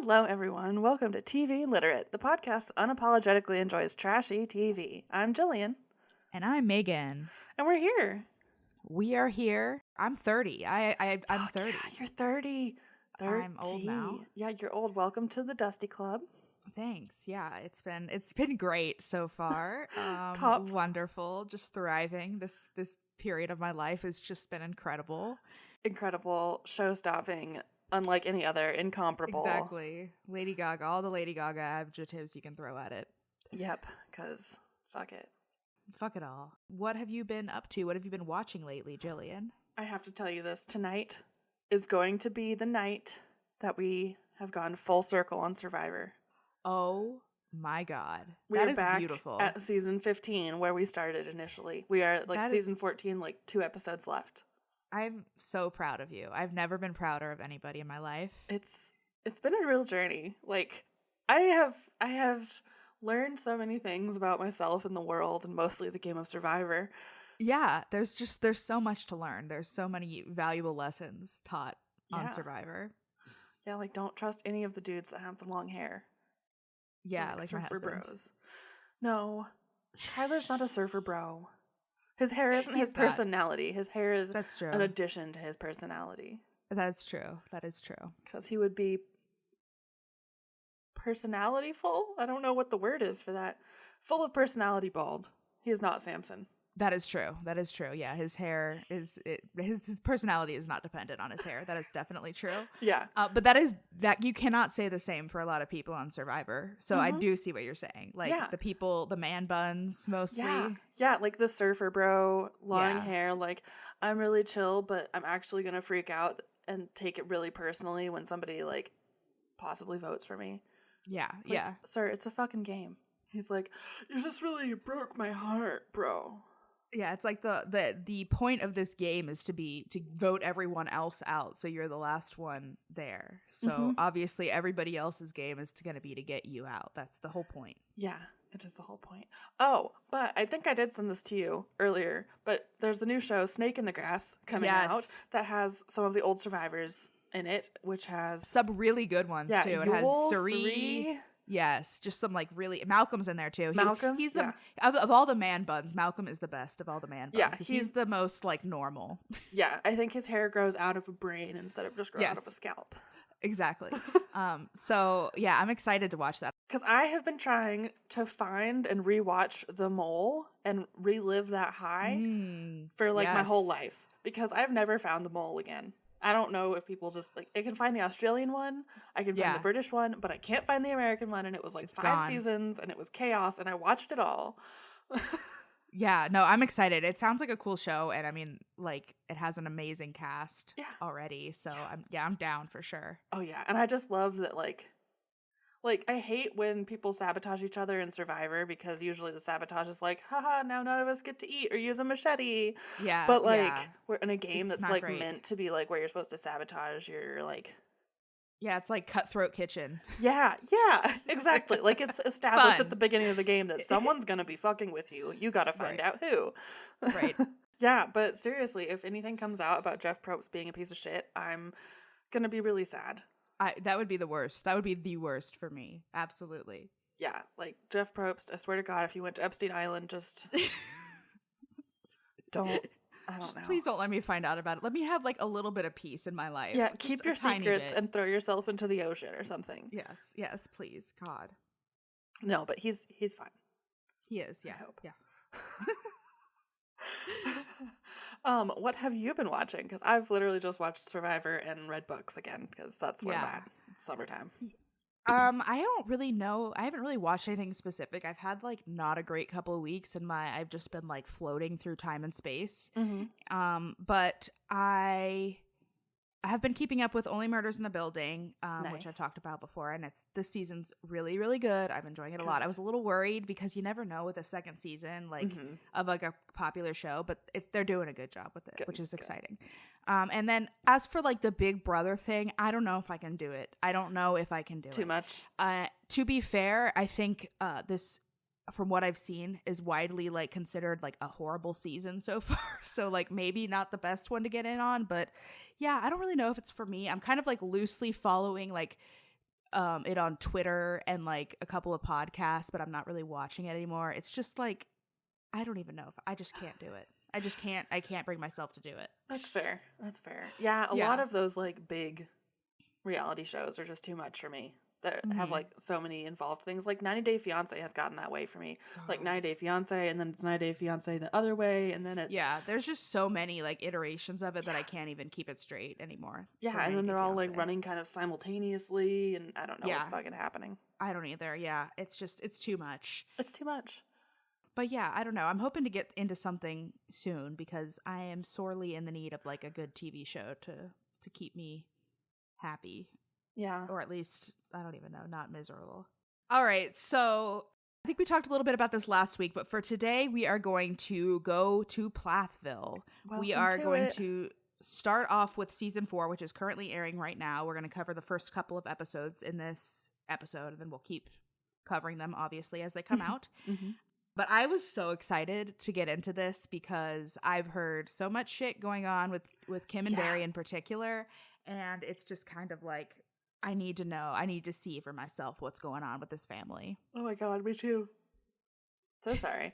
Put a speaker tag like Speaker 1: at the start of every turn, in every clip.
Speaker 1: Hello, everyone. Welcome to TV Literate, the podcast that unapologetically enjoys trashy TV. I'm Gillian,
Speaker 2: And I'm Megan.
Speaker 1: and we're here.
Speaker 2: We are here. I'm 30. I'm 30.
Speaker 1: Yeah, you're 30. 30.
Speaker 2: I'm old now.
Speaker 1: Yeah, you're old. Welcome to the Dusty Club.
Speaker 2: Thanks. Yeah, it's been great so far.
Speaker 1: Tops.
Speaker 2: Wonderful. Just thriving. This period of my life has just been incredible.
Speaker 1: Incredible, show-stopping, unlike any other, incomparable.
Speaker 2: Exactly. Lady Gaga, all the Lady Gaga adjectives you can throw at it.
Speaker 1: Yep, because fuck it.
Speaker 2: Fuck it all. What have you been up to? What have you been watching lately, Gillian?
Speaker 1: I have to tell you this. Tonight is going to be the night that we have gone full circle on Survivor.
Speaker 2: Oh my God.
Speaker 1: We're
Speaker 2: that is
Speaker 1: back
Speaker 2: beautiful.
Speaker 1: at season 15 where we started initially. We are like
Speaker 2: That
Speaker 1: season
Speaker 2: is-
Speaker 1: 14, like 2 episodes left.
Speaker 2: I'm so proud of you. I've never been prouder of anybody in my life.
Speaker 1: It's been a real journey. Like I have learned so many things about myself and the world and mostly the game of Survivor.
Speaker 2: Yeah, there's so much to learn. There's so many valuable lessons taught on
Speaker 1: Yeah.
Speaker 2: Survivor.
Speaker 1: Yeah, like don't trust any of the dudes that have the long hair.
Speaker 2: Yeah, like my
Speaker 1: surfer
Speaker 2: husband.
Speaker 1: bros. No. Tyler's not a surfer bro. His hair isn't
Speaker 2: He's
Speaker 1: his
Speaker 2: not.
Speaker 1: personality. His hair is
Speaker 2: That's true.
Speaker 1: an addition to his personality.
Speaker 2: That's true. That is true.
Speaker 1: Because he would be personality-full? I don't know what the word is for that. Full of personality bald. He is not Samson.
Speaker 2: That is true. That is true. Yeah, his hair his personality is not dependent on his hair. That is definitely true.
Speaker 1: Yeah.
Speaker 2: But that you cannot say the same for a lot of people on Survivor. So I do see what you're saying. Like the man buns mostly.
Speaker 1: Yeah, like the surfer bro, long
Speaker 2: Yeah.
Speaker 1: hair, like I'm really chill, but I'm actually going to freak out and take it really personally when somebody like possibly votes for me.
Speaker 2: Yeah.
Speaker 1: It's like, sir, it's a fucking game. He's like, you just really broke my heart, bro.
Speaker 2: Yeah, it's like the point of this game is to vote everyone else out, so you're the last one there. So obviously everybody else's game is going to be to get you out. That's the whole point.
Speaker 1: Yeah, it is the whole point. Oh, but I think I did send this to you earlier, but there's the new show Snake in the Grass coming out that has some of the old survivors in it, which has
Speaker 2: some really good ones too. It has
Speaker 1: Yul,
Speaker 2: Suri. Yes, just some like really Malcolm's in there too.
Speaker 1: Malcolm,
Speaker 2: he's the of all the man buns, Malcolm is the best of all the man buns.
Speaker 1: Yeah,
Speaker 2: he's the most like normal.
Speaker 1: Yeah, I think his hair grows out of a brain instead of just growing out of a scalp.
Speaker 2: Exactly. So yeah, I'm excited to watch that.
Speaker 1: Because I have been trying to find and rewatch The Mole and relive that high for like my whole life. Because I've never found The Mole again. I don't know if people just like I can find the Australian one, I can find the British one, but I can't find the American one, and it was like 5 seasons and it was chaos and I watched it all.
Speaker 2: Yeah, no, I'm excited. It sounds like a cool show, and I mean, like it has an amazing cast already. So I'm down for sure.
Speaker 1: Oh yeah, and I just love that like I hate when people sabotage each other in Survivor because usually the sabotage is like, haha, now none of us get to eat or use a machete.
Speaker 2: Yeah.
Speaker 1: But like we're in a game that's like
Speaker 2: great.
Speaker 1: meant to be like where you're supposed to sabotage your like
Speaker 2: it's like Cutthroat Kitchen.
Speaker 1: Yeah, exactly. Like it's established at the beginning of the game that someone's gonna be fucking with you. You gotta find out who.
Speaker 2: Right.
Speaker 1: Yeah, but seriously, if anything comes out about Jeff Probst being a piece of shit, I'm gonna be really sad.
Speaker 2: That would be the worst. That would be the worst for me. Absolutely.
Speaker 1: Yeah, like Jeff Probst, I swear to God, if you went to Epstein Island, just don't know.
Speaker 2: Please don't let me find out about it. Let me have like a little bit of peace in my life.
Speaker 1: Yeah, keep your secrets and throw yourself into the ocean or something.
Speaker 2: Yes, please. God.
Speaker 1: No, but he's fine.
Speaker 2: He is, yeah.
Speaker 1: I hope.
Speaker 2: Yeah.
Speaker 1: What have you been watching? Because I've literally just watched Survivor and read books again because that's where I'm at. It's summertime.
Speaker 2: I don't really know. I haven't really watched anything specific. I've had like not a great couple of weeks, and I've just been like floating through time and space. But I have been keeping up with Only Murders in the Building, which I've talked about before, and this season's really, really good. I'm enjoying it a lot. I was a little worried because you never know with a second season, like of like a popular show, but they're doing a good job with it, which is exciting. And then as for like the Big Brother thing, I don't know if I can do it. I don't know if I can do it.
Speaker 1: Too much.
Speaker 2: To be fair, I think this, from what I've seen, is widely like considered like a horrible season so far. So like maybe not the best one to get in on, but yeah, I don't really know if it's for me. I'm kind of like loosely following like it on Twitter and like a couple of podcasts, but I'm not really watching it anymore. It's just like, I don't even know if I just can't do it. I can't bring myself to do it.
Speaker 1: That's fair. Yeah, a lot of those like big reality shows are just too much for me. That have like so many involved things. Like 90 Day Fiance has gotten that way for me. Like 90 Day Fiance, and then it's 90 Day Fiance the other way, and then it's
Speaker 2: there's just so many like iterations of it that I can't even keep it straight anymore.
Speaker 1: Yeah, and then they're all like running kind of simultaneously, and I don't know what's fucking happening.
Speaker 2: I don't either. Yeah, it's too much.
Speaker 1: It's too much.
Speaker 2: But yeah, I don't know. I'm hoping to get into something soon because I am sorely in the need of like a good TV show to keep me happy.
Speaker 1: Yeah.
Speaker 2: Or at least, I don't even know, not miserable. All right. So I think we talked a little bit about this last week, but for today, we are going to go to Plathville. We are going to start off with season 4, which is currently airing right now. We're going to cover the first couple of episodes in this episode, and then we'll keep covering them, obviously, as they come out. But I was so excited to get into this because I've heard so much shit going on with Kim and Barry in particular. And it's just kind of like, I need to know. I need to see for myself what's going on with this family.
Speaker 1: Oh my God, me too. So sorry.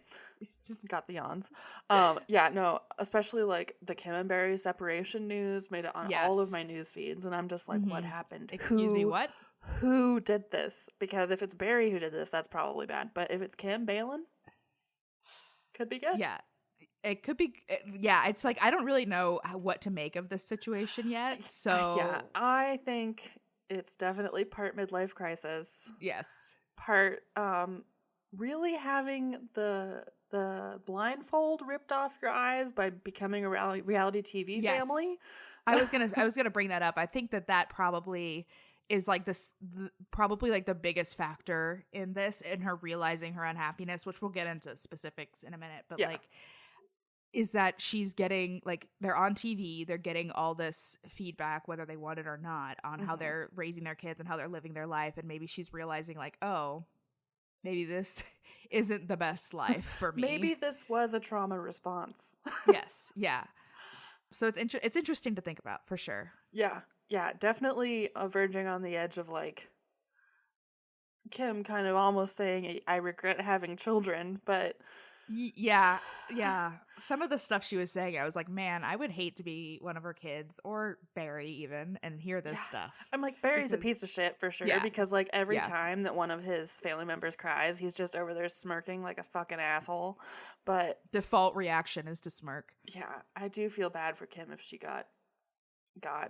Speaker 1: Got the yawns. Yeah, no, especially like the Kim and Barry separation news made it on all of my news feeds. And I'm just like, what happened?
Speaker 2: Excuse me, what?
Speaker 1: Who did this? Because if it's Barry who did this, that's probably bad. But if it's Kim Balin, could be good.
Speaker 2: Yeah. It could be. Yeah. It's like, I don't really know what to make of this situation yet. So
Speaker 1: yeah, I think it's definitely part midlife crisis.
Speaker 2: Yes.
Speaker 1: Part really having the blindfold ripped off your eyes by becoming a reality TV family.
Speaker 2: I was gonna bring that up. I think that probably is like probably like the biggest factor in this, in her realizing her unhappiness, which we'll get into specifics in a minute. But like, is that she's getting, like, they're on TV, they're getting all this feedback, whether they want it or not, on how they're raising their kids and how they're living their life. And maybe she's realizing like, oh, maybe this isn't the best life for me.
Speaker 1: Maybe this was a trauma response.
Speaker 2: Yes. Yeah. So it's interesting to think about, for sure.
Speaker 1: Yeah. Yeah. Definitely verging on the edge of like Kim kind of almost saying, I regret having children, but
Speaker 2: yeah. Some of the stuff she was saying, I was like, man, I would hate to be one of her kids, or Barry even, and hear this stuff.
Speaker 1: I'm like, Barry's a piece of shit for sure, because like every time that one of his family members cries, he's just over there smirking like a fucking asshole. But
Speaker 2: default reaction is to smirk.
Speaker 1: Yeah, I do feel bad for Kim if she got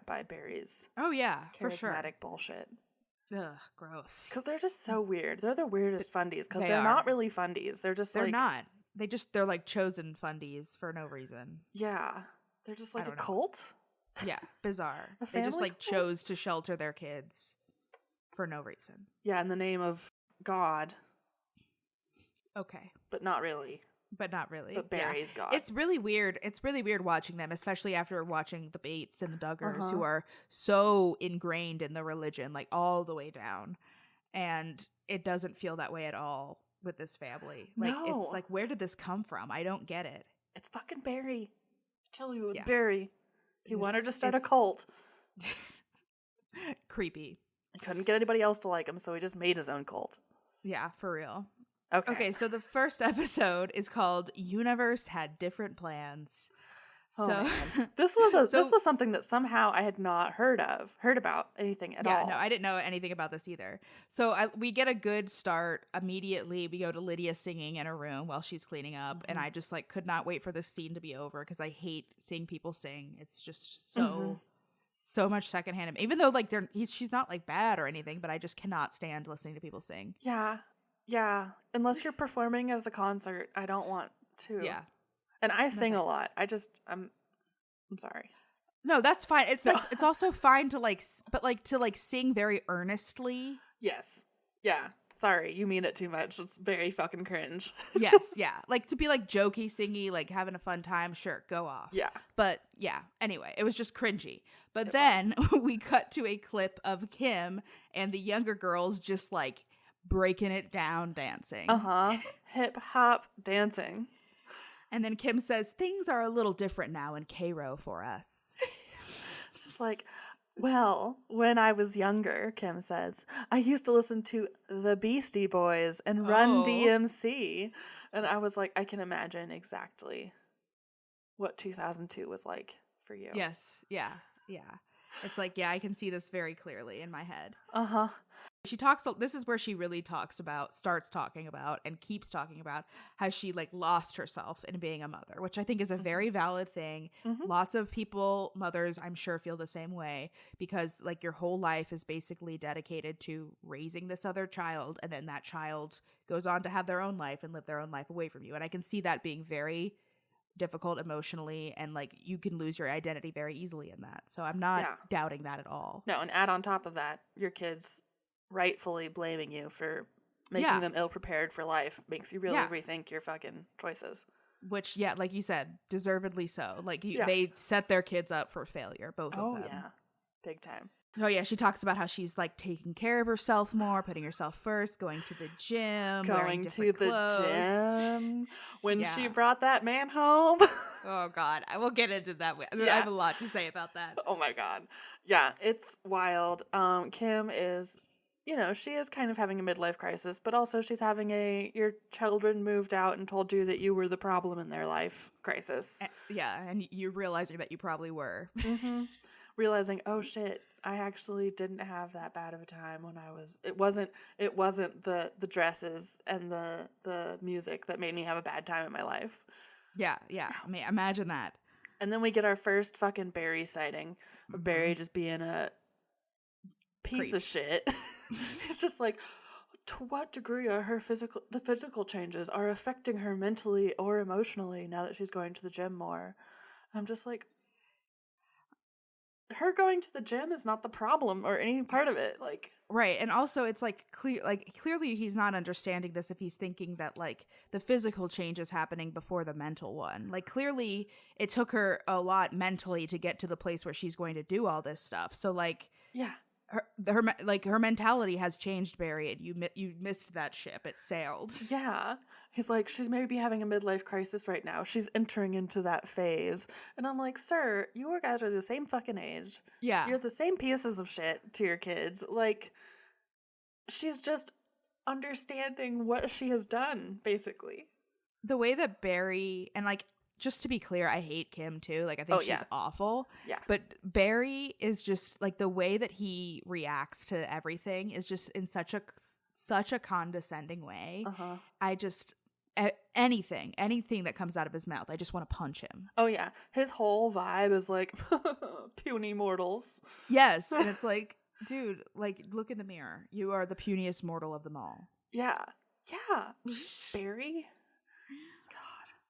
Speaker 1: by Barry's
Speaker 2: for sure,
Speaker 1: charismatic bullshit.
Speaker 2: Ugh, gross.
Speaker 1: Because they're just so weird. They're the weirdest fundies, because they're not really fundies. They're just
Speaker 2: they're not. They're like chosen fundies for no reason.
Speaker 1: Yeah. They're just like a cult.
Speaker 2: Yeah. Bizarre. They just like chose to shelter their kids for no reason.
Speaker 1: Yeah. In the name of God.
Speaker 2: Okay.
Speaker 1: But not really.
Speaker 2: But
Speaker 1: Barry's God.
Speaker 2: It's really weird. It's really weird watching them, especially after watching the Bates and the Duggars, who are so ingrained in the religion, like all the way down. And it doesn't feel that way at all with this family. Like, it's like, where did this come from? I don't get it.
Speaker 1: It's fucking Barry. I tell you, it's Barry. He wanted to start a cult.
Speaker 2: Creepy.
Speaker 1: He couldn't get anybody else to like him, so he just made his own cult.
Speaker 2: Yeah, for real.
Speaker 1: Okay,
Speaker 2: so the first episode is called Universe Had Different Plans.
Speaker 1: Man. This was something that somehow I had not heard about anything at all.
Speaker 2: Yeah, no, I didn't know anything about this either. So we get a good start immediately. We go to Lydia singing in her room while she's cleaning up, and I just like could not wait for this scene to be over because I hate seeing people sing. It's just so much secondhand. Even though like she's not like bad or anything, but I just cannot stand listening to people sing.
Speaker 1: Yeah. Unless you're performing as a concert, I don't want to. Yeah. And I sing a lot. I'm sorry.
Speaker 2: No, that's fine. It's like, it's also fine to like, but like to like sing very earnestly.
Speaker 1: Yes. Yeah. Sorry. You mean it too much. It's very fucking cringe.
Speaker 2: Yes. Yeah. Like to be like jokey, singy, like having a fun time. Sure. Go off.
Speaker 1: Yeah.
Speaker 2: But yeah. Anyway, it was just cringy. But then we cut to a clip of Kim and the younger girls just like breaking it down dancing.
Speaker 1: Hip hop dancing.
Speaker 2: And then Kim says, things are a little different now in Cairo for us.
Speaker 1: Just like, Well, when I was younger, Kim says, I used to listen to the Beastie Boys and Run
Speaker 2: Oh.
Speaker 1: DMC. And I was like, I can imagine exactly what 2002 was like for you.
Speaker 2: Yes. Yeah. Yeah. It's like, yeah, I can see this very clearly in my head.
Speaker 1: Uh-huh.
Speaker 2: She talks, this is where she really starts talking about and keeps talking about how she like lost herself in being a mother, which I think is a very valid thing.
Speaker 1: Mm-hmm.
Speaker 2: Lots of people, mothers, I'm sure, feel the same way, because like your whole life is basically dedicated to raising this other child, and then that child goes on to have their own life and live their own life away from you. And I can see that being very difficult emotionally, and like you can lose your identity very easily in that. So I'm not doubting that at all.
Speaker 1: No, and add on top of that, your kids rightfully blaming you for making them ill prepared for life makes you really rethink your fucking choices.
Speaker 2: Which, yeah, like you said, deservedly so. Like they set their kids up for failure, both of them. Oh yeah,
Speaker 1: big time.
Speaker 2: Oh yeah, she talks about how she's like taking care of herself more, putting herself first, going to the gym, going to the
Speaker 1: gym. When she brought that man home.
Speaker 2: Oh God, I will get into that. I have a lot to say about that.
Speaker 1: Oh my God, yeah, it's wild. Kim is, she is kind of having a midlife crisis, but also she's having your children moved out and told you that you were the problem in their life crisis.
Speaker 2: Yeah, and you're realizing that you probably were.
Speaker 1: Mm-hmm. Realizing, oh shit, I actually didn't have that bad of a time when it wasn't the dresses and the music that made me have a bad time in my life.
Speaker 2: Yeah. I mean, imagine that.
Speaker 1: And then we get our first fucking Barry sighting of Barry just being a piece of shit. It's just like, to what degree are the physical changes are affecting her mentally or emotionally now that she's going to the gym more? I'm just like, her going to the gym is not the problem or any part of it. Like,
Speaker 2: right. And also it's like clearly he's not understanding this if he's thinking that like the physical change is happening before the mental one. Like clearly it took her a lot mentally to get to the place where she's going to do all this stuff. So like, yeah, her mentality has changed, Barry, and you missed that ship. It sailed.
Speaker 1: Yeah. He's like, she's maybe having a midlife crisis right now. She's entering into that phase. And I'm like, sir, you guys are the same fucking age. Yeah. You're the same pieces of shit to your kids. Like, she's just understanding what she has done, basically.
Speaker 2: The way that Barry, and like, just to be clear, I hate Kim too. Like, I think she's awful. Yeah. But Barry is just like, the way that he reacts to everything is just in such a condescending way. Uh-huh. I just anything that comes out of his mouth, I just want to punch him.
Speaker 1: Oh yeah, his whole vibe is like puny mortals.
Speaker 2: Yes, and it's like, dude, like, look in the mirror. You are the puniest mortal of them all.
Speaker 1: Yeah. Barry.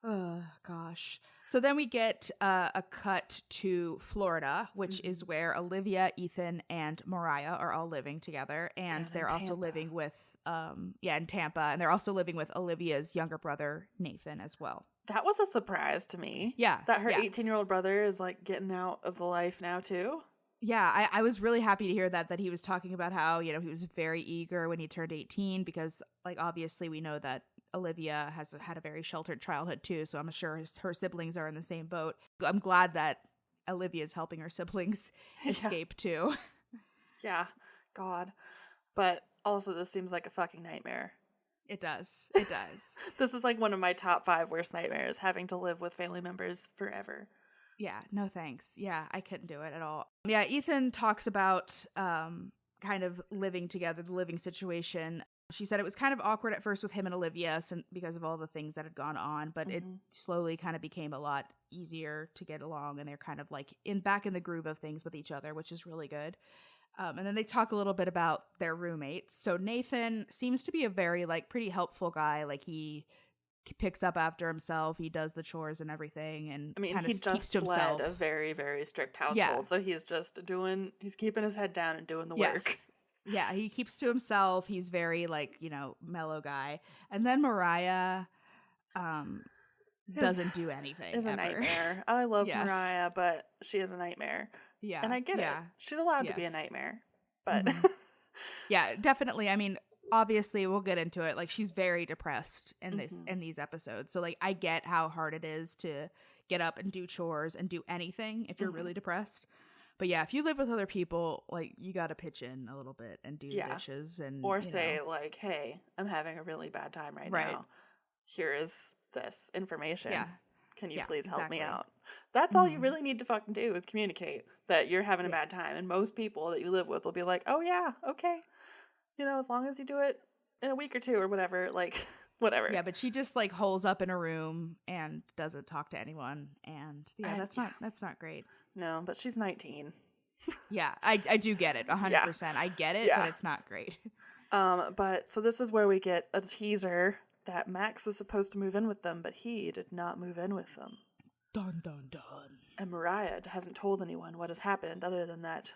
Speaker 2: Oh, gosh. So then we get a cut to Florida, which is where Olivia, Ethan, and Mariah are all living together. And they're also living with, in Tampa. And they're also living with Olivia's younger brother, Nathan, as well.
Speaker 1: That was a surprise to me. Yeah. That her 18-year-old brother is like getting out of the life now, too.
Speaker 2: Yeah, I was really happy to hear that he was talking about how, he was very eager when he turned 18 because, like, obviously we know that Olivia has had a very sheltered childhood too, so I'm sure her siblings are in the same boat. I'm glad that Olivia's helping her siblings escape too.
Speaker 1: Yeah, God. But also this seems like a fucking nightmare.
Speaker 2: It does.
Speaker 1: This is like one of my top 5 worst nightmares, having to live with family members forever.
Speaker 2: Yeah, no thanks. Yeah, I couldn't do it at all. Yeah, Ethan talks about kind of living together, the living situation. She said it was kind of awkward at first with him and Olivia because of all the things that had gone on, but it slowly kind of became a lot easier to get along, and they're kind of like back in the groove of things with each other, which is really good. And then they talk a little bit about their roommates. So Nathan seems to be a very like pretty helpful guy. Like he picks up after himself, he does the chores and everything, and kind of keeps to himself.
Speaker 1: Led a very, very strict household, so he's just he's keeping his head down and doing the work.
Speaker 2: Yeah, he keeps to himself. He's very like, mellow guy. And then Mariah doesn't do anything.
Speaker 1: Is a nightmare. I love Mariah, but she is a nightmare. Yeah. And I get it. She's allowed to be a nightmare. But
Speaker 2: yeah, definitely. I mean, obviously we'll get into it. Like, she's very depressed in these episodes. So like, I get how hard it is to get up and do chores and do anything if you're really depressed. But yeah, if you live with other people, like, you got to pitch in a little bit and do the dishes and
Speaker 1: or say like, hey, I'm having a really bad time right now. Here is this information.
Speaker 2: Yeah.
Speaker 1: Can you please help me out? That's all you really need to fucking do is communicate that you're having a bad time. And most people that you live with will be like, oh yeah, okay. You know, as long as you do it in a week or two or whatever, like whatever.
Speaker 2: Yeah, but she just like holes up in a room and doesn't talk to anyone. And that's not great.
Speaker 1: No, but she's 19.
Speaker 2: Yeah, I do get it 100%. I get it, but it's not great.
Speaker 1: But so this is where we get a teaser that Max was supposed to move in with them, but he did not move in with them.
Speaker 2: Dun, dun, dun.
Speaker 1: And Mariah hasn't told anyone what has happened other than that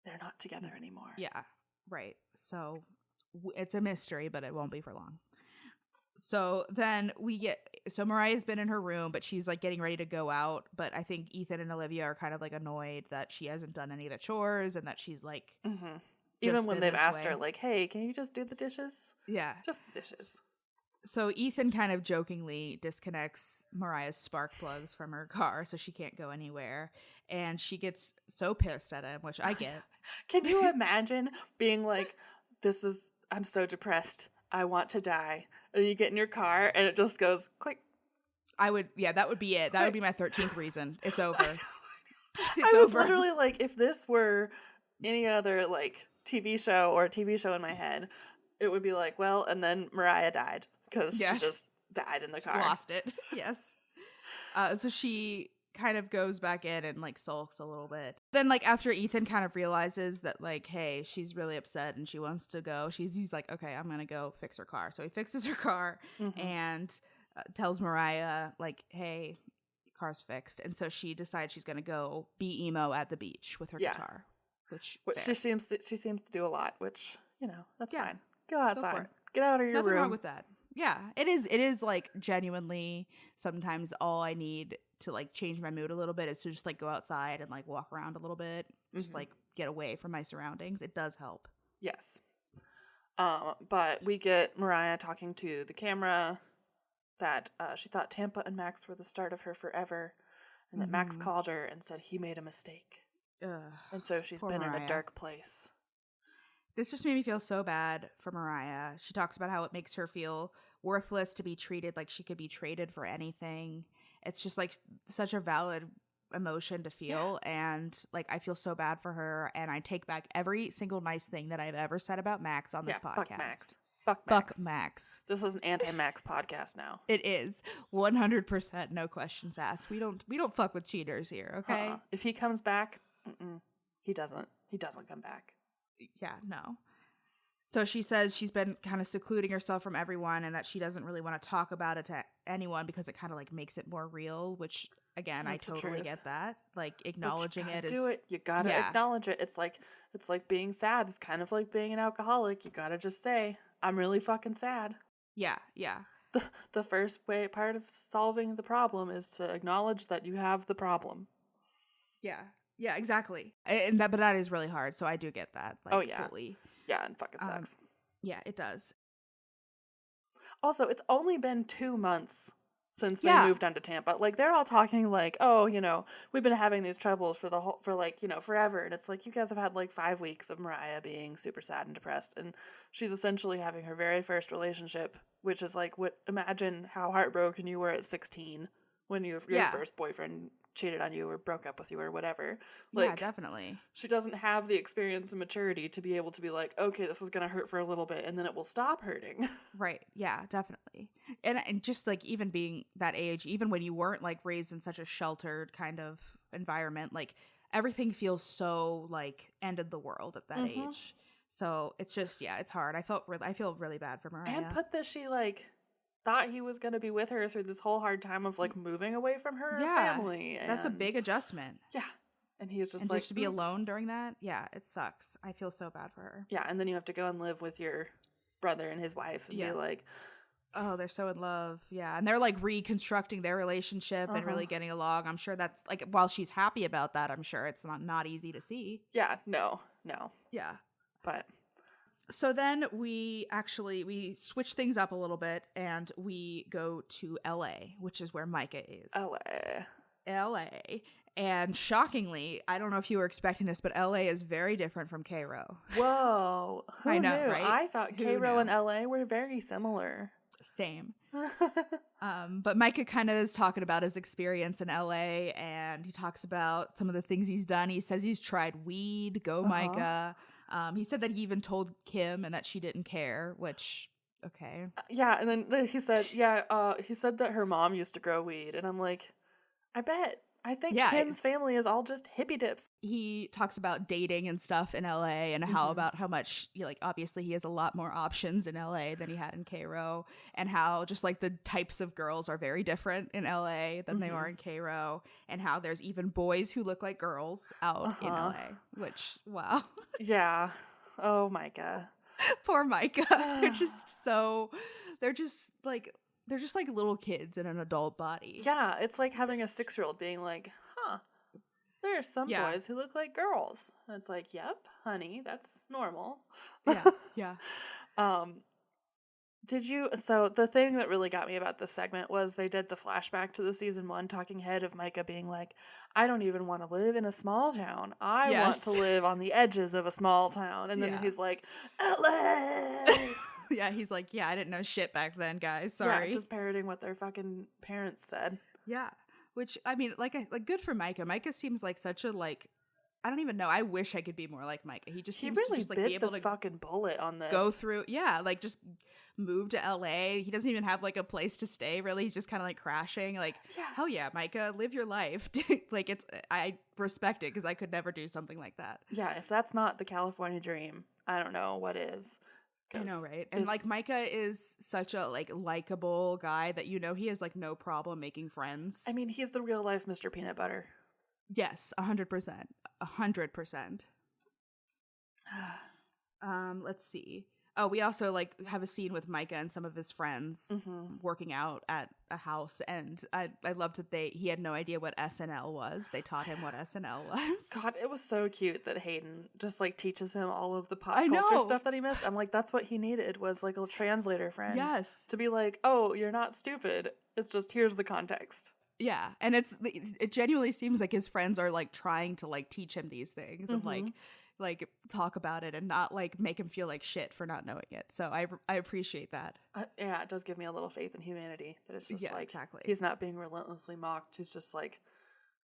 Speaker 1: they're not together anymore.
Speaker 2: Yeah, right. So it's a mystery, but it won't be for long. So then so Mariah's been in her room, but she's like getting ready to go out. But I think Ethan and Olivia are kind of like annoyed that she hasn't done any of the chores and that she's like,
Speaker 1: even when they've asked her like, hey, can you just do the dishes?
Speaker 2: Yeah.
Speaker 1: Just the dishes.
Speaker 2: So Ethan kind of jokingly disconnects Mariah's spark plugs from her car so she can't go anywhere. And she gets so pissed at him, which I get.
Speaker 1: Can you imagine being like, I'm so depressed. I want to die. And you get in your car and it just goes click.
Speaker 2: That would be it. That would be my 13th reason. It's over.
Speaker 1: I was literally like, if this were any other like TV show or a TV show in my head, it would be like, well, and then Mariah died. Because she just died in the car.
Speaker 2: Lost it. Yes. So she kind of goes back in and like sulks a little bit. Then like after Ethan kind of realizes that like, hey, she's really upset and she wants to go, he's like, okay, I'm going to go fix her car. So he fixes her car and tells Mariah like, hey, your car's fixed. And so she decides she's going to go be emo at the beach with her guitar. Which
Speaker 1: she seems to do a lot, which, you know, that's fine. Go outside. Get out of your room.
Speaker 2: Nothing wrong with that. Yeah, it is like genuinely sometimes all I need to like change my mood a little bit is to just like go outside and like walk around a little bit, just like get away from my surroundings. It does help.
Speaker 1: Yes. But we get Mariah talking to the camera that she thought Tampa and Max were the start of her forever, and that Max called her and said he made a mistake. And so she's been Mariah in a dark place.
Speaker 2: This just made me feel so bad for Mariah. She talks about how it makes her feel worthless to be treated like she could be traded for anything. It's just like such a valid emotion to feel. And like, I feel so bad for her. And I take back every single nice thing that I've ever said about Max on this podcast. Fuck Max.
Speaker 1: This is an anti-Max podcast now.
Speaker 2: It is 100%. No questions asked. We don't fuck with cheaters here. Okay.
Speaker 1: If he comes back, he doesn't come back.
Speaker 2: Yeah, no. So she says she's been kind of secluding herself from everyone and that she doesn't really want to talk about it to anyone because it kind of like makes it more real, which again, I totally get that. Like acknowledging it is
Speaker 1: you gotta acknowledge it. It's like being sad. It's kind of like being an alcoholic. You gotta just say, I'm really fucking sad.
Speaker 2: Yeah.
Speaker 1: The first part of solving the problem is to acknowledge that you have the problem.
Speaker 2: Yeah, exactly. But that is really hard. So I do get that. Like, fully.
Speaker 1: Yeah, and fucking sucks.
Speaker 2: Yeah, it does.
Speaker 1: Also, it's only been 2 months since they moved down to Tampa. Like, they're all talking like, oh, you know, we've been having these troubles for forever. And it's like, you guys have had like 5 weeks of Mariah being super sad and depressed. And she's essentially having her very first relationship, which is like, imagine how heartbroken you were at 16 when your first boyfriend cheated on you or broke up with you or whatever. Like,
Speaker 2: yeah, definitely.
Speaker 1: She doesn't have the experience and maturity to be able to be like, okay, this is going to hurt for a little bit and then it will stop hurting.
Speaker 2: Right. Yeah, definitely. And just like even being that age, even when you weren't like raised in such a sheltered kind of environment, like everything feels so like end of the world at that age. So it's just, it's hard. I feel really bad for Mariah.
Speaker 1: And put this, she like thought he was going to be with her through this whole hard time of like moving away from her family. And
Speaker 2: that's a big adjustment.
Speaker 1: Yeah. And he's just
Speaker 2: just to be alone during that. Yeah, it sucks. I feel so bad for her.
Speaker 1: Yeah. And then you have to go and live with your brother and his wife and be like,
Speaker 2: oh, they're so in love. Yeah. And they're like reconstructing their relationship and really getting along. I'm sure that's like, while she's happy about that, I'm sure it's not easy to see.
Speaker 1: Yeah. No.
Speaker 2: Yeah.
Speaker 1: But
Speaker 2: so then we switch things up a little bit and we go to LA, which is where Micah is.
Speaker 1: LA.
Speaker 2: LA. And shockingly, I don't know if you were expecting this, but LA is very different from Cairo.
Speaker 1: Whoa. Who
Speaker 2: I know,
Speaker 1: knew?
Speaker 2: right?
Speaker 1: I thought Cairo and LA were very similar.
Speaker 2: Same. But Micah kind of is talking about his experience in LA, and he talks about some of the things he's done. He says he's tried weed. Go, Micah. He said that he even told Kim and that she didn't care, which, okay.
Speaker 1: Yeah, and then he said, he said that her mom used to grow weed, and I'm like, I bet. I think Kim's family is all just hippie dips.
Speaker 2: He talks about dating and stuff in LA and how much, like, obviously he has a lot more options in LA than he had in Cairo, and how just like the types of girls are very different in LA than they are in Cairo, and how there's even boys who look like girls out in LA, which, wow.
Speaker 1: Yeah. Oh, Micah.
Speaker 2: Poor Micah. They're just like little kids in an adult body.
Speaker 1: Yeah, it's like having a 6-year-old being like, there are some boys who look like girls. And it's like, yep, honey, that's normal.
Speaker 2: Yeah.
Speaker 1: So the thing that really got me about this segment was they did the flashback to the season 1 talking head of Micah being like, I don't even want to live in a small town. I want to live on the edges of a small town. And then he's like, LA!
Speaker 2: Yeah, he's like, I didn't know shit back then, guys. Sorry.
Speaker 1: Yeah, just parroting what their fucking parents said.
Speaker 2: Yeah, which, I mean, like good for Micah. Micah seems like such a, like, I don't even know. I wish I could be more like Micah. He seems
Speaker 1: really
Speaker 2: to just, like, be able to
Speaker 1: fucking bullet on this.
Speaker 2: Go through, like, just move to LA. He doesn't even have, like, a place to stay, really. He's just kind of, like, crashing. Like, hell yeah, Micah, live your life. Like, I respect it, because I could never do something like that.
Speaker 1: Yeah, if that's not the California dream, I don't know what is.
Speaker 2: I know, right? And like Micah is such a like likable guy that he has like no problem making friends.
Speaker 1: I mean, he's the real life Mr. Peanut Butter.
Speaker 2: Yes, 100%. 100%. Let's see. Oh, we also like have a scene with Micah and some of his friends working out at a house, and I loved that he had no idea what SNL was. They taught him what SNL was.
Speaker 1: God, it was so cute that Hayden just like teaches him all of the pop culture stuff that he missed. I'm like, that's what he needed, was like a translator friend.
Speaker 2: Yes.
Speaker 1: To be like, oh, you're not stupid. It's just, here's the context.
Speaker 2: Yeah, and it genuinely seems like his friends are like trying to like teach him these things and like talk about it and not like make him feel like shit for not knowing it. So I appreciate that.
Speaker 1: Yeah, it does give me a little faith in humanity, that it's just like,
Speaker 2: exactly.
Speaker 1: He's not being relentlessly mocked. He's just like,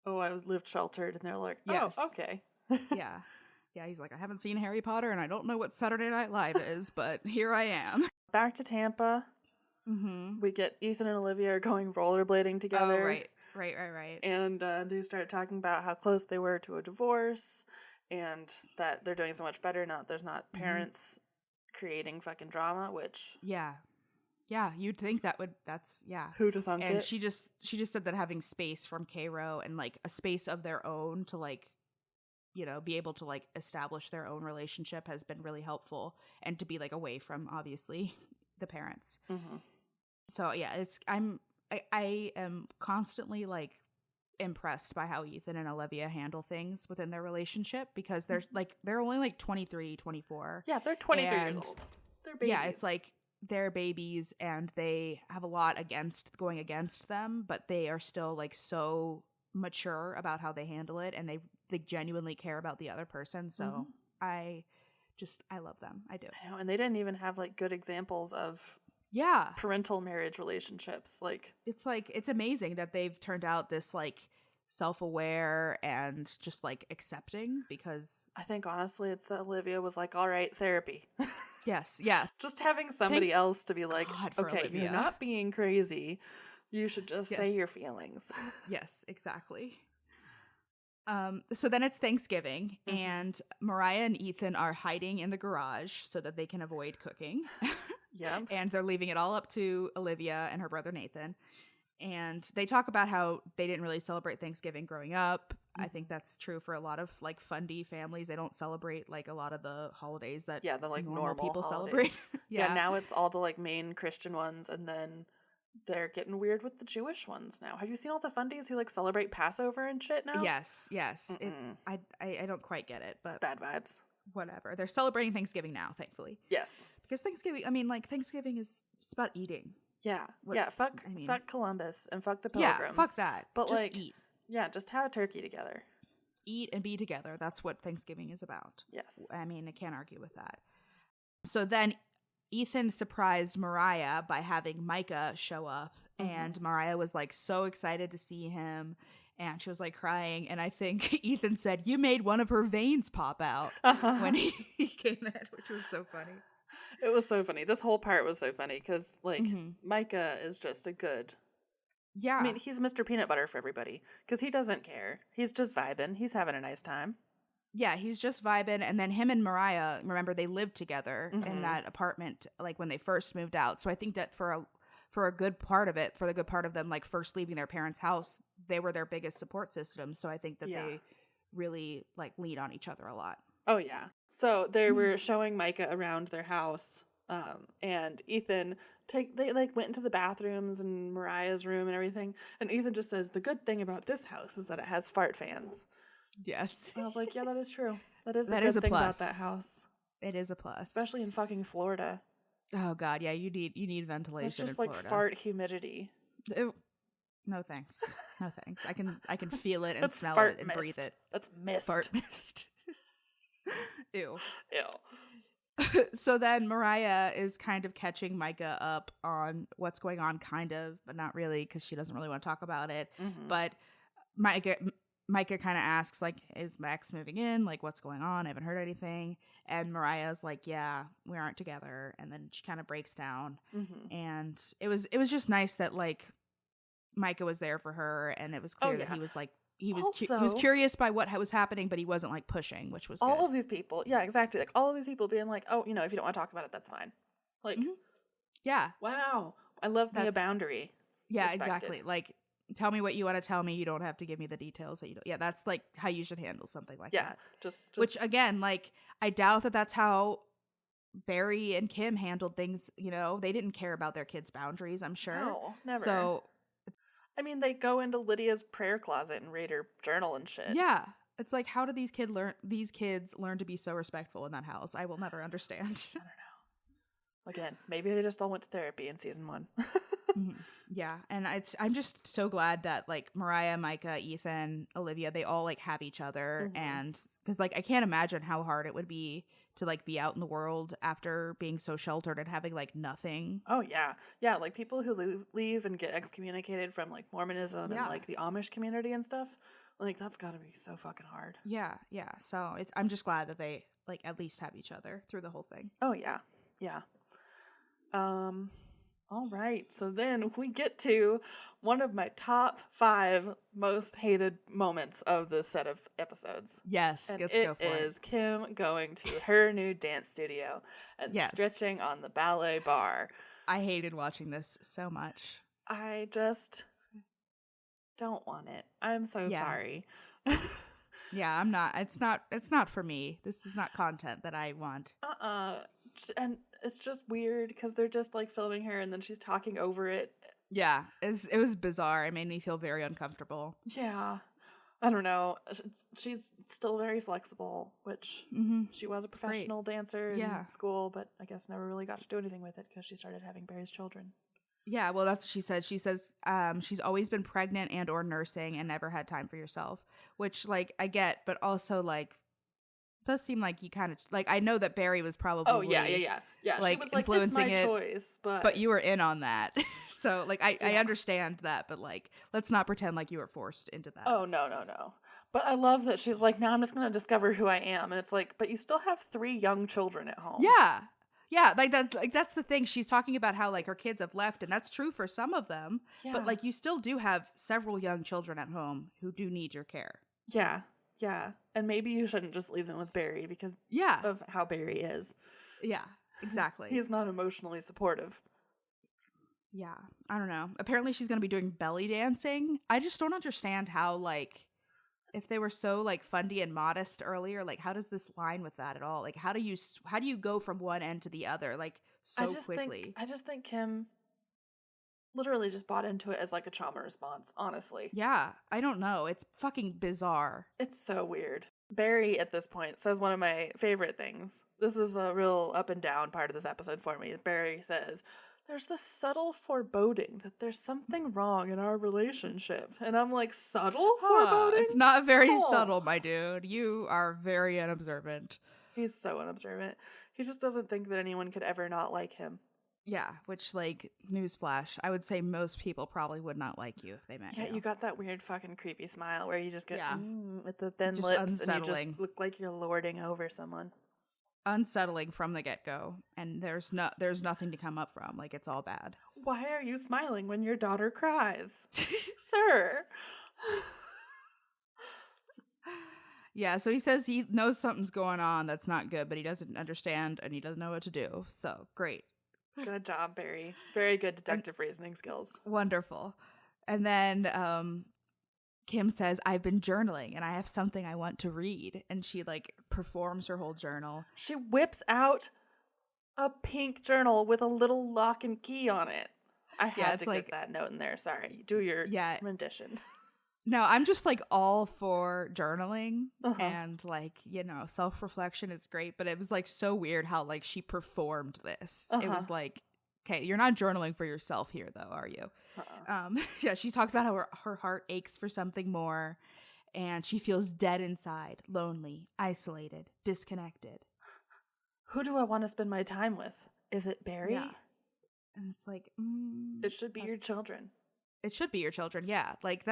Speaker 1: oh, I lived sheltered, and they're like,
Speaker 2: yes.
Speaker 1: Oh, okay.
Speaker 2: Yeah, he's like, I haven't seen Harry Potter and I don't know what Saturday Night Live is, but here I am.
Speaker 1: Back to Tampa. We get Ethan and Olivia are going rollerblading together.
Speaker 2: Oh, right.
Speaker 1: And they start talking about how close they were to a divorce, and that they're doing so much better now that there's not parents creating fucking drama, which... Yeah,
Speaker 2: you'd think that's
Speaker 1: who to thunk
Speaker 2: and
Speaker 1: it.
Speaker 2: she just said that having space from Cairo and like a space of their own to like, be able to like establish their own relationship has been really helpful, and to be like away from obviously the parents. So yeah, I am constantly like impressed by how Ethan and Olivia handle things within their relationship, because they're only like 23, 24.
Speaker 1: Yeah, they're 23 years old. They're babies.
Speaker 2: Yeah, it's like they're babies and they have a lot going against them, but they are still like so mature about how they handle it, and they genuinely care about the other person. So I love them. I do.
Speaker 1: I know, and they didn't even have like good examples of parental marriage relationships. Like
Speaker 2: it's amazing that they've turned out this like self-aware and just like accepting, because
Speaker 1: I think honestly it's that Olivia was like, all right, therapy.
Speaker 2: Yes, yeah.
Speaker 1: Just having somebody else to be like, okay,
Speaker 2: Olivia.
Speaker 1: You're not being crazy. You should just say your feelings.
Speaker 2: Yes, exactly. So then it's Thanksgiving, and Mariah and Ethan are hiding in the garage so that they can avoid cooking.
Speaker 1: Yep.
Speaker 2: And they're leaving it all up to Olivia and her brother Nathan. And they talk about how they didn't really celebrate Thanksgiving growing up. I think that's true for a lot of like fundy families. They don't celebrate like a lot of the holidays that
Speaker 1: the like normal
Speaker 2: people
Speaker 1: holidays.
Speaker 2: celebrate.
Speaker 1: Yeah, now it's all the like main Christian ones, and then they're getting weird with the Jewish ones now. Have you seen all the fundies who like celebrate Passover and shit now?
Speaker 2: Yes. It's I don't quite get it, but
Speaker 1: it's bad vibes.
Speaker 2: Whatever. They're celebrating Thanksgiving now, thankfully.
Speaker 1: Yes.
Speaker 2: Because Thanksgiving, Thanksgiving is just about eating.
Speaker 1: Yeah. Fuck Columbus and fuck the Pilgrims.
Speaker 2: Yeah, fuck that.
Speaker 1: But
Speaker 2: just
Speaker 1: like
Speaker 2: eat.
Speaker 1: Yeah, just have a turkey together.
Speaker 2: Eat and be together. That's what Thanksgiving is about.
Speaker 1: Yes.
Speaker 2: I mean, I can't argue with that. So then Ethan surprised Mariah by having Micah show up, and Mariah was like so excited to see him, and she was like crying, and I think Ethan said, "You made one of her veins pop out," when he came in, which was so funny.
Speaker 1: It was so funny. This whole part was so funny because, like, Micah is just a good...
Speaker 2: Yeah.
Speaker 1: I mean, he's Mr. Peanut Butter for everybody because he doesn't care. He's just vibing. He's having a nice time.
Speaker 2: Yeah, he's just vibing. And then him and Mariah, remember, they lived together in that apartment, like, when they first moved out. So I think that for a good part of it, for the good part of them, like, first leaving their parents' house, they were their biggest support system. So I think that they really, like, lean on each other a lot.
Speaker 1: Oh, yeah. So they were showing Micah around their house, and Ethan... They like went into the bathrooms and Mariah's room and everything, and Ethan just says, "The good thing about this house is that it has fart fans."
Speaker 2: Yes.
Speaker 1: I was like, yeah, that is true. That is the good thing about that house.
Speaker 2: It is a plus,
Speaker 1: especially in fucking Florida.
Speaker 2: Oh God, yeah, you need ventilation.
Speaker 1: It's just
Speaker 2: in
Speaker 1: like
Speaker 2: Florida.
Speaker 1: Fart humidity.
Speaker 2: No thanks. No thanks. I can feel it and
Speaker 1: That's
Speaker 2: smell
Speaker 1: fart
Speaker 2: it and
Speaker 1: mist.
Speaker 2: breathe it.
Speaker 1: That's mist.
Speaker 2: Fart mist. Ew.
Speaker 1: Ew.
Speaker 2: So then Mariah is kind of catching Micah up on what's going on, kind of, but not really, because she doesn't really want to talk about it. But Micah kind of asks, like, is Max moving in? Like, what's going on? I haven't heard anything. And Mariah's like, yeah, we aren't together. And then she kind of breaks down. And it was just nice that, like, Micah was there for her, and it was clear that he was like, he was curious by what was happening, but he wasn't like pushing, which was
Speaker 1: all
Speaker 2: good.
Speaker 1: of these people. Yeah, exactly. Like all of these people being like, oh, you know, if you don't want to talk about it, that's fine. Like,
Speaker 2: yeah,
Speaker 1: wow, I love the boundary.
Speaker 2: Yeah, exactly. Like, tell me what you want to tell me. You don't have to give me the details that you don't. Yeah, that's like how you should handle something like that.
Speaker 1: Yeah, just
Speaker 2: which again, like, I doubt that that's how Barry and Kim handled things. You know, they didn't care about their kids' boundaries, I'm sure.
Speaker 1: No, never.
Speaker 2: So,
Speaker 1: I mean, they go into Lydia's prayer closet and read her journal and shit.
Speaker 2: Yeah. It's like, how do these kids learn to be so respectful in that house? I will never understand.
Speaker 1: I don't know. Again, maybe they just all went to therapy in season 1.
Speaker 2: Yeah, and I'm just so glad that, like, Mariah, Micah, Ethan, Olivia, they all, like, have each other. And because, like, I can't imagine how hard it would be to, like, be out in the world after being so sheltered and having, like, nothing.
Speaker 1: Oh yeah, yeah, like people who leave and get excommunicated from, like, Mormonism and, like, the Amish community and stuff, like, that's gotta be so fucking hard.
Speaker 2: Yeah. So I'm just glad that they, like, at least have each other through the whole thing.
Speaker 1: Oh yeah. All right, so then we get to one of my top 5 most hated moments of this set of episodes.
Speaker 2: Yes,
Speaker 1: and
Speaker 2: let's
Speaker 1: go
Speaker 2: for it.
Speaker 1: It is Kim going to her new dance studio and stretching on the ballet bar.
Speaker 2: I hated watching this so much.
Speaker 1: I just don't want it. I'm so sorry.
Speaker 2: Yeah, I'm not. It's not for me. This is not content that I want.
Speaker 1: And it's just weird because they're just, like, filming her and then she's talking over it.
Speaker 2: Yeah, it was bizarre. It made me feel very uncomfortable.
Speaker 1: Yeah. I don't know. She's still very flexible, which she was a professional dancer in school, but I guess never really got to do anything with it because she started having Barry's children. Yeah,
Speaker 2: well, that's what she said. She says she's always been pregnant and or nursing and never had time for yourself, which, like, I get, but also, like, does seem like you kind of, like, I know that Barry was probably
Speaker 1: like, she was like, influencing it's my choice,
Speaker 2: but you were in on that. So, like, I understand that, but, like, let's not pretend like you were forced into that.
Speaker 1: Oh, no. But I love that she's like, now I'm just going to discover who I am. And it's like, but you still have 3 young children at home.
Speaker 2: Yeah, like that's the thing. She's talking about how, like, her kids have left, and that's true for some of them. Yeah. But, like, you still do have several young children at home who do need your care.
Speaker 1: Yeah. And maybe you shouldn't just leave them with Barry because of how Barry is.
Speaker 2: Yeah, exactly.
Speaker 1: He's not emotionally supportive.
Speaker 2: Yeah, I don't know. Apparently she's going to be doing belly dancing. I just don't understand how, like, if they were so, like, fundy and modest earlier, like, how does this line with that at all? Like, how do you go from one end to the other, like, so quickly?
Speaker 1: I just think Kim literally just bought into it as, like, a trauma response, honestly.
Speaker 2: Yeah, I don't know. It's fucking bizarre.
Speaker 1: It's so weird. Barry, at this point, says one of my favorite things. This is a real up and down part of this episode for me. Barry says, there's this subtle foreboding that there's something wrong in our relationship. And I'm like, subtle foreboding?
Speaker 2: It's not very subtle, my dude. You are very unobservant.
Speaker 1: He's so unobservant. He just doesn't think that anyone could ever not like him.
Speaker 2: Yeah, which, like, newsflash, I would say most people probably would not like you if they met you.
Speaker 1: Yeah, you got that weird fucking creepy smile where you just get with the thin
Speaker 2: just
Speaker 1: lips
Speaker 2: unsettling.
Speaker 1: and you just look like you're lording over someone.
Speaker 2: Unsettling from the get-go, and there's nothing to come up from. Like, it's all bad.
Speaker 1: Why are you smiling when your daughter cries? Sir.
Speaker 2: Yeah, so he says he knows something's going on that's not good, but he doesn't understand and he doesn't know what to do. So, great.
Speaker 1: Good job, Barry. Very good deductive reasoning skills.
Speaker 2: Wonderful. And then Kim says, I've been journaling and I have something I want to read. And she, like, performs her whole journal.
Speaker 1: She whips out a pink journal with a little lock and key on it. I had to get that note in there. Sorry. Do your rendition.
Speaker 2: No, I'm just, like, all for journaling and, like, you know, self-reflection is great, but it was, like, so weird how, like, she performed this. It was like, okay, you're not journaling for yourself here, though, are you? Yeah, she talks about how her heart aches for something more, and she feels dead inside, lonely, isolated, disconnected.
Speaker 1: Who do I want to spend my time with? Is it Barry?
Speaker 2: Yeah. And it's like,
Speaker 1: it should be your children.
Speaker 2: It should be your children, yeah. Like,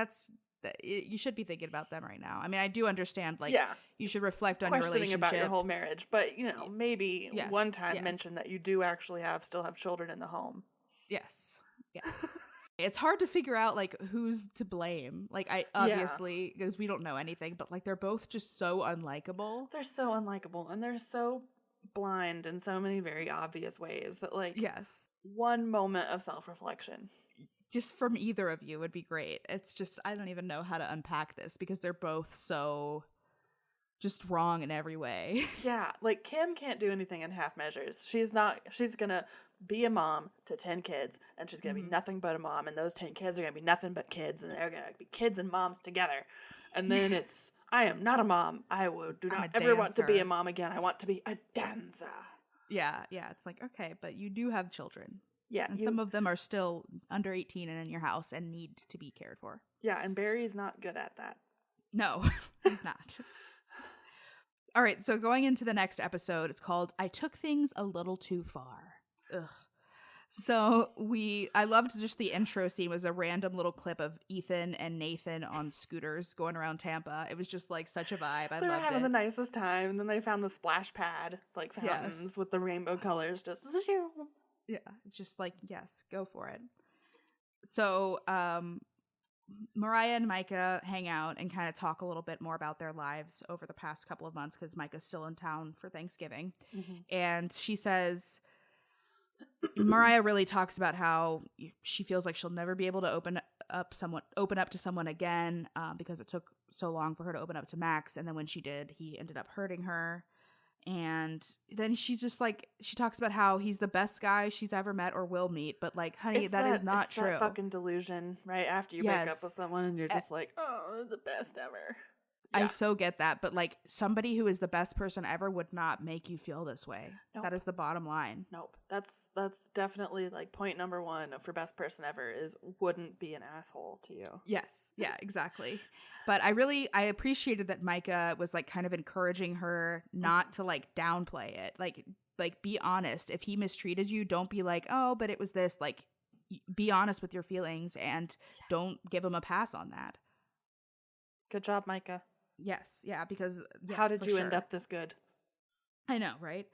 Speaker 2: you should be thinking about them right now. I mean, I do understand, like, you should reflect on your relationship.
Speaker 1: Questioning about your whole marriage, but, you know, maybe one time mention that you do actually still have children in the home.
Speaker 2: Yes. It's hard to figure out, like, who's to blame. Like, obviously, because we don't know anything, but, like, they're both just so unlikable.
Speaker 1: They're so unlikable, and they're so blind in so many very obvious ways that, like, one moment of self-reflection
Speaker 2: just from either of you would be great. It's just, I don't even know how to unpack this because they're both so just wrong in every way.
Speaker 1: Yeah, like, Kim can't do anything in half measures. She's gonna be a mom to 10 kids, and she's gonna be nothing but a mom, and those 10 kids are gonna be nothing but kids, and they're gonna be kids and moms together. And then it's, I am not a mom. I do not ever want to be a mom again. I want to be a dancer.
Speaker 2: Yeah, it's like, okay, but you do have children.
Speaker 1: Yeah.
Speaker 2: And some of them are still under 18 and in your house and need to be cared for.
Speaker 1: Yeah, and Barry's not good at that.
Speaker 2: No, he's not. All right, so going into the next episode, it's called I Took Things a Little Too Far. Ugh. So I loved just the intro scene was a random little clip of Ethan and Nathan on scooters going around Tampa. It was just like such a vibe. I loved it. They were
Speaker 1: having the nicest time, and then they found the splash pad, like fountains with the rainbow colors, just
Speaker 2: yeah, it's just like, yes, go for it. So Mariah and Micah hang out and kind of talk a little bit more about their lives over the past couple of months because Micah's still in town for Thanksgiving. And she says, Mariah really talks about how she feels like she'll never be able to open up to someone again because it took so long for her to open up to Max. And then when she did, he ended up hurting her. And then she's just like, she talks about how he's the best guy she's ever met or will meet, but like, honey, that is not true.
Speaker 1: That fucking delusion, right? After you break up with someone and you're just like, oh, the best ever.
Speaker 2: Yeah. I so get that, but like, somebody who is the best person ever would not make you feel this way. Nope. That is the bottom line.
Speaker 1: Nope. That's definitely like point number one for best person ever is wouldn't be an asshole to you.
Speaker 2: Yes. Yeah, exactly. But I appreciated that Micah was like kind of encouraging her not to like downplay it. Like be honest. If he mistreated you, don't be like, oh, but it was this. Like, be honest with your feelings and don't give him a pass on that.
Speaker 1: Good job, Micah.
Speaker 2: Yes, yeah, because
Speaker 1: how did you end up this good?
Speaker 2: I know, right?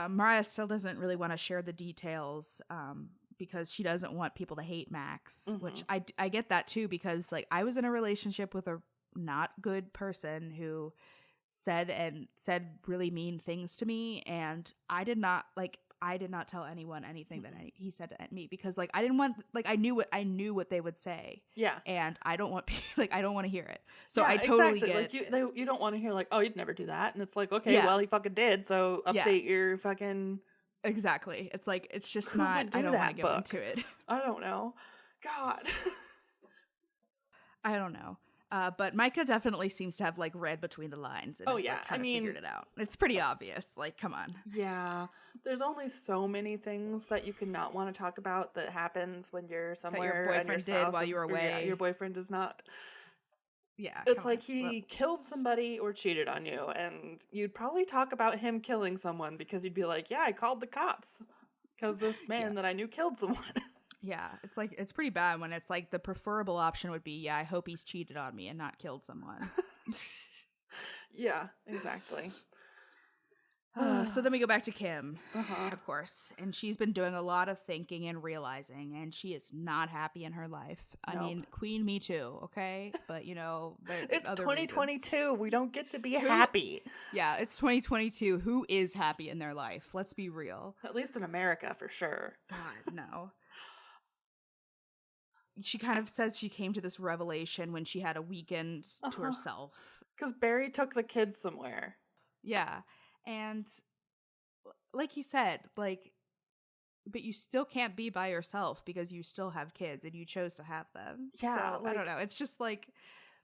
Speaker 2: Mariah still doesn't really want to share the details because she doesn't want people to hate Max, which I get that too because like I was in a relationship with a not good person who said really mean things to me, and I did not tell anyone anything that he said to me because like I didn't want, like I knew what they would say. Yeah. And I don't want I don't want to hear it. So I totally get
Speaker 1: like you don't want to hear like, oh, you'd never do that. And it's like, okay, well, he fucking did. So update your fucking.
Speaker 2: Exactly. It's like, it's just not, I don't want to get into it.
Speaker 1: I don't know. God.
Speaker 2: I don't know. But Micah definitely seems to have like read between the lines and kind of figured it out. It's pretty obvious. Like, come on.
Speaker 1: Yeah. There's only so many things that you can not want to talk about that happens when you're somewhere
Speaker 2: that your boyfriend
Speaker 1: and your spouse
Speaker 2: did while you were away.
Speaker 1: Your boyfriend is not.
Speaker 2: Yeah.
Speaker 1: It's like he killed somebody or cheated on you, and you'd probably talk about him killing someone because you'd be like, yeah, I called the cops because this man that I knew killed someone.
Speaker 2: Yeah, it's like, it's pretty bad when it's like the preferable option would be, yeah, I hope he's cheated on me and not killed someone.
Speaker 1: Yeah, exactly.
Speaker 2: So then we go back to Kim, of course, and she's been doing a lot of thinking and realizing, and she is not happy in her life. I mean, Queen, me too, okay? But, you know,
Speaker 1: it's
Speaker 2: other
Speaker 1: 2022.
Speaker 2: Reasons.
Speaker 1: We don't get to be happy.
Speaker 2: Yeah, it's 2022. Who is happy in their life? Let's be real.
Speaker 1: At least in America, for sure.
Speaker 2: God, no. She kind of says she came to this revelation when she had a weekend to herself.
Speaker 1: Because Barry took the kids somewhere.
Speaker 2: Yeah. And like you said, like, but you still can't be by yourself because you still have kids and you chose to have them.
Speaker 1: Yeah.
Speaker 2: So, I don't know. It's just like,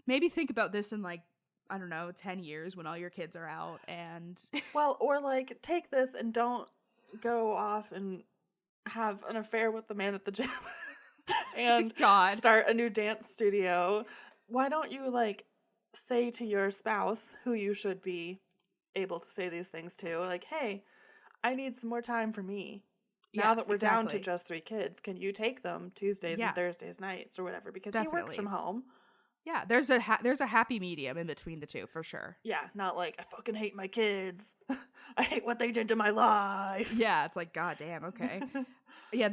Speaker 2: maybe think about this in like, I don't know, 10 years when all your kids are out and.
Speaker 1: Well, or like, take this and don't go off and have an affair with the man at the gym. And start a new dance studio. Why don't you like say to your spouse, who you should be able to say these things to, like, hey, I need some more time for me. Now that we're down to just 3 kids, can you take them Tuesdays and Thursdays nights or whatever? Because he works from home.
Speaker 2: Yeah, there's a happy medium in between the two, for sure.
Speaker 1: Yeah, not like, I fucking hate my kids. I hate what they did to my life.
Speaker 2: Yeah, it's like, God damn, okay. Yeah,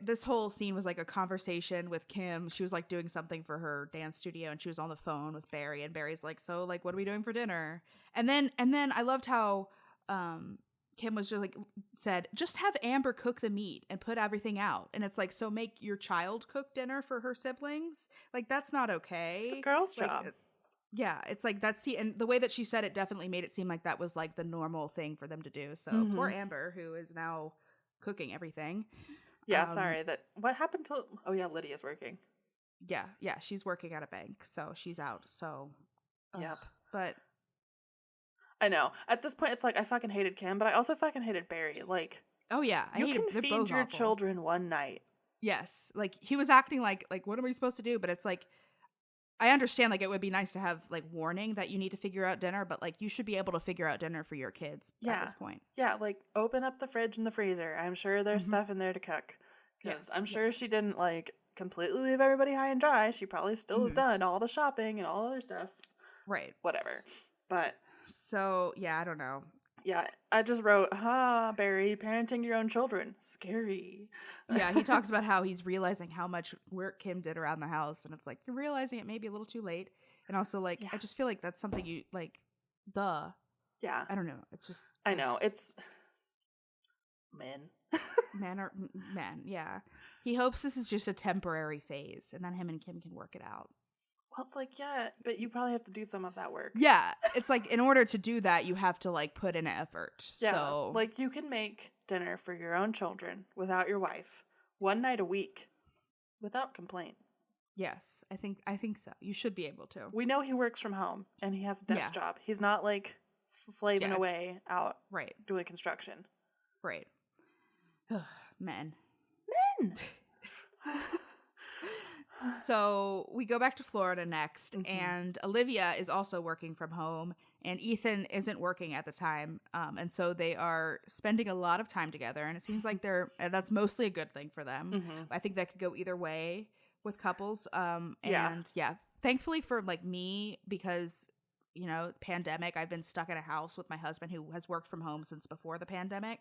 Speaker 2: this whole scene was like a conversation with Kim. She was like doing something for her dance studio, and she was on the phone with Barry, and Barry's like, so like, what are we doing for dinner? And then I loved how Kim was just like, said, just have Amber cook the meat and put everything out. And it's like, so make your child cook dinner for her siblings? Like, that's not okay.
Speaker 1: It's the girl's job.
Speaker 2: Yeah, it's like, and the way that she said it definitely made it seem like that was like the normal thing for them to do. So poor Amber, who is now cooking everything.
Speaker 1: Yeah, sorry. What happened to, oh yeah, Lydia's working.
Speaker 2: Yeah, she's working at a bank, so she's out. So,
Speaker 1: yep.
Speaker 2: But
Speaker 1: I know. At this point, it's like, I fucking hated Kim, but I also fucking hated Barry. Like,
Speaker 2: oh yeah,
Speaker 1: you can feed your children one night.
Speaker 2: Yes, like he was acting like what are we supposed to do? But it's like, I understand, like, it would be nice to have like warning that you need to figure out dinner, but like you should be able to figure out dinner for your kids at this point.
Speaker 1: Yeah, like open up the fridge and the freezer. I'm sure there's stuff in there to cook. Because I'm sure she didn't like completely leave everybody high and dry. She probably still has done all the shopping and all other stuff.
Speaker 2: Right.
Speaker 1: Whatever. But
Speaker 2: so yeah, I don't know.
Speaker 1: Yeah, I just wrote, Barry, parenting your own children. Scary.
Speaker 2: Yeah, he talks about how he's realizing how much work Kim did around the house. And it's like, you're realizing it may be a little too late. And also, like, I just feel like that's something you, like, duh.
Speaker 1: Yeah.
Speaker 2: I don't know. It's just.
Speaker 1: I know. It's. Men.
Speaker 2: Man, yeah. He hopes this is just a temporary phase. And then him and Kim can work it out.
Speaker 1: Well, it's like, yeah, but you probably have to do some of that work.
Speaker 2: Yeah, it's like, in order to do that, you have to, like, put in effort.
Speaker 1: Yeah,
Speaker 2: so.
Speaker 1: Like, you can make dinner for your own children without your wife one night a week without complaint.
Speaker 2: Yes, I think so. You should be able to.
Speaker 1: We know he works from home, and he has a desk job. He's not, like, slaving away out doing construction.
Speaker 2: Right. Men. So we go back to Florida next, and Olivia is also working from home, and Ethan isn't working at the time, and so they are spending a lot of time together, and it seems like that's mostly a good thing for them. I think that could go either way with couples, thankfully for like me, because you know, pandemic, I've been stuck in a house with my husband who has worked from home since before the pandemic.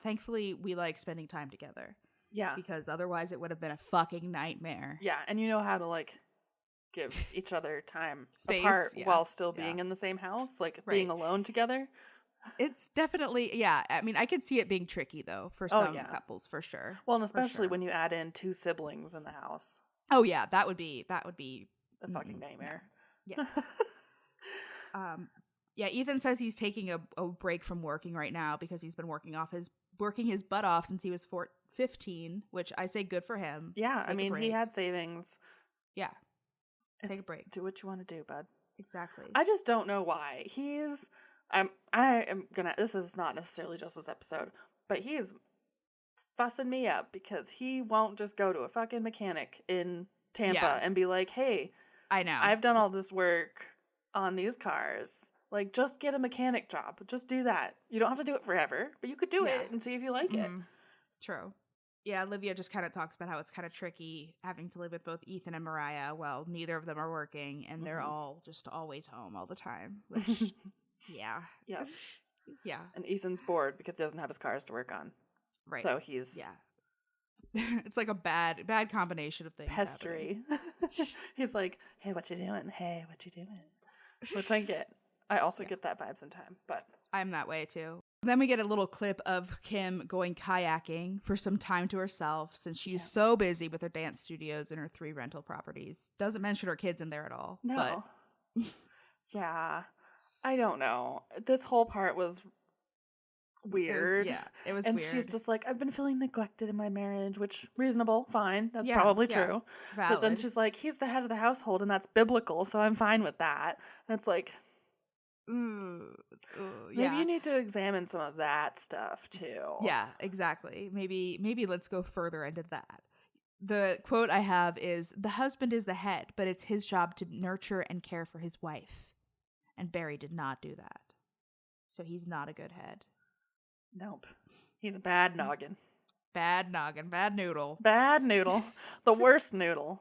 Speaker 2: Thankfully, we like spending time together. Yeah. Because otherwise it would have been a fucking nightmare.
Speaker 1: Yeah. And you know how to like give each other time space apart while still being in the same house, like being alone together.
Speaker 2: It's definitely, I mean, I could see it being tricky though for some couples for sure.
Speaker 1: Well, and especially when you add in 2 siblings in the house.
Speaker 2: Oh yeah, that would be
Speaker 1: a fucking nightmare.
Speaker 2: Yes. Ethan says he's taking a break from working right now because he's been working his butt off since he was 15, which I say good for him.
Speaker 1: Yeah, I mean, he had savings.
Speaker 2: Yeah. Take a break.
Speaker 1: Do what you want to do, bud.
Speaker 2: Exactly.
Speaker 1: I just don't know why. I am gonna, this is not necessarily just this episode, but he's fussing me up because he won't just go to a fucking mechanic in Tampa and be like, hey,
Speaker 2: I know.
Speaker 1: I've done all this work on these cars. Like, just get a mechanic job. Just do that. You don't have to do it forever, but you could do it and see if you like it.
Speaker 2: True. Yeah, Olivia just kind of talks about how it's kind of tricky having to live with both Ethan and Mariah. Well, neither of them are working, and they're all just always home all the time. Which, yeah.
Speaker 1: Yes.
Speaker 2: Yeah.
Speaker 1: And Ethan's bored because he doesn't have his cars to work on.
Speaker 2: Right.
Speaker 1: So he's...
Speaker 2: Yeah. It's like a bad combination of things.
Speaker 1: Pestery. He's like, hey, what you doing? Hey, what you doing? Which I get. I also get that vibe sometimes, but...
Speaker 2: I'm that way, too. Then we get a little clip of Kim going kayaking for some time to herself since she's so busy with her dance studios and her 3 rental properties. Doesn't mention her kids in there at all.
Speaker 1: No. But... yeah. I don't know. This whole part was weird.
Speaker 2: It was
Speaker 1: and
Speaker 2: weird.
Speaker 1: She's just like, I've been feeling neglected in my marriage, which reasonable, fine. That's probably true.
Speaker 2: Valid.
Speaker 1: But then she's like, he's the head of the household and that's biblical, so I'm fine with that. And it's like... maybe you need to examine some of that stuff too.
Speaker 2: Yeah, exactly. Maybe let's go further into that. The quote I have is, the husband is the head, but it's his job to nurture and care for his wife. And Barry did not do that. So he's not a good head.
Speaker 1: Nope. He's a bad noggin.
Speaker 2: Bad noggin. Bad noodle.
Speaker 1: Bad noodle. The worst noodle.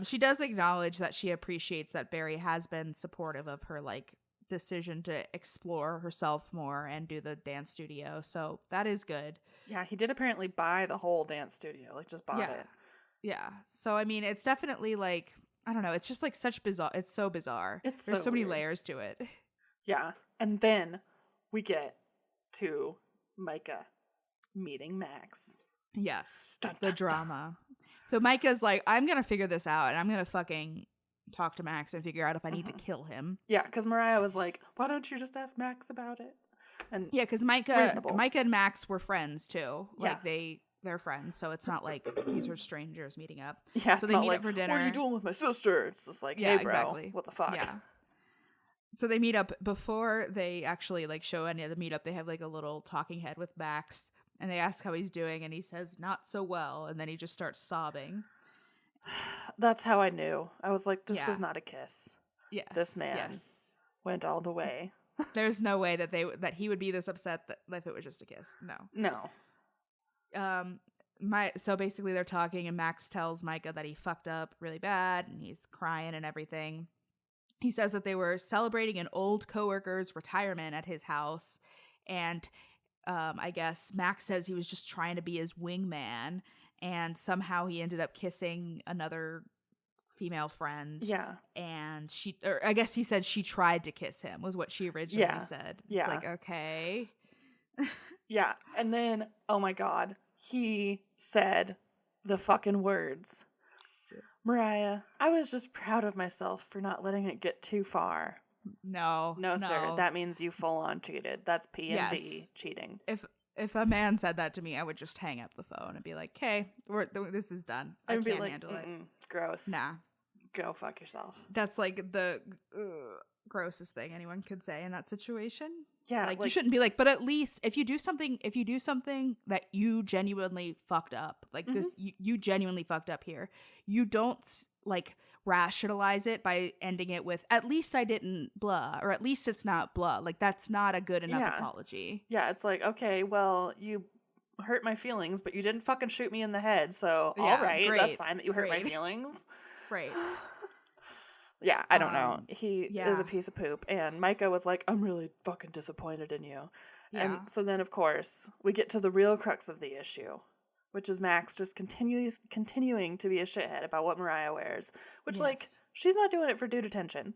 Speaker 2: She does acknowledge that she appreciates that Barry has been supportive of her decision to explore herself more and do the dance studio. So that is good.
Speaker 1: Yeah, he did apparently buy the whole dance studio. Just bought it.
Speaker 2: Yeah. So I mean, it's definitely I don't know. It's just such bizarre. It's so bizarre. There's so many layers to it.
Speaker 1: Yeah, and then we get to Micah meeting Max.
Speaker 2: Yes, the drama. So Micah's like, I'm going to figure this out, and I'm going to fucking talk to Max and figure out if I need to kill him.
Speaker 1: Yeah, because Mariah was like, why don't you just ask Max about it? And
Speaker 2: yeah, because Micah and Max were friends, too.
Speaker 1: Yeah.
Speaker 2: They're friends, so it's not like these are strangers meeting up.
Speaker 1: Yeah,
Speaker 2: so they meet up for dinner.
Speaker 1: What are you doing with my sister? It's just like, hey, bro, exactly. What the fuck?
Speaker 2: Yeah. So they meet up before they actually show any of the meetup. They have a little talking head with Max. And they ask how he's doing, and he says, not so well. And then he just starts sobbing.
Speaker 1: That's how I knew. I was like, this was not a kiss.
Speaker 2: Yes.
Speaker 1: This man went all the way.
Speaker 2: There's no way that he would be this upset if it was just a kiss. No. So basically they're talking, and Max tells Micah that he fucked up really bad, and he's crying and everything. He says that they were celebrating an old coworker's retirement at his house, and... I guess Max says he was just trying to be his wingman, and somehow he ended up kissing another female friend.
Speaker 1: Yeah.
Speaker 2: And I guess he said she tried to kiss him, was what she originally said.
Speaker 1: Yeah.
Speaker 2: It's like, okay.
Speaker 1: Yeah. And then, oh my God, he said the fucking words. Mariah, I was just proud of myself for not letting it get too far.
Speaker 2: No,
Speaker 1: sir. That means you full on cheated. That's P&V cheating.
Speaker 2: If a man said that to me, I would just hang up the phone and be like, "Okay, this is done. I can't handle it.
Speaker 1: Gross.
Speaker 2: Nah,
Speaker 1: go fuck yourself."
Speaker 2: That's the grossest thing anyone could say in that situation.
Speaker 1: Yeah,
Speaker 2: you shouldn't be like. But at least if you do something that you genuinely fucked up, this, you genuinely fucked up here. You don't rationalize it by ending it with, at least I didn't blah, or at least it's not blah. That's not a good enough apology.
Speaker 1: Yeah, it's like, okay, well, you hurt my feelings, but you didn't fucking shoot me in the head, so all right, that's fine that you hurt my feelings.
Speaker 2: Right.
Speaker 1: Yeah, I don't know. He is a piece of poop, and Micah was like, I'm really fucking disappointed in you. Yeah. And so then, of course, we get to the real crux of the issue, which is Max just continuing to be a shithead about what Mariah wears. Which, she's not doing it for dude attention.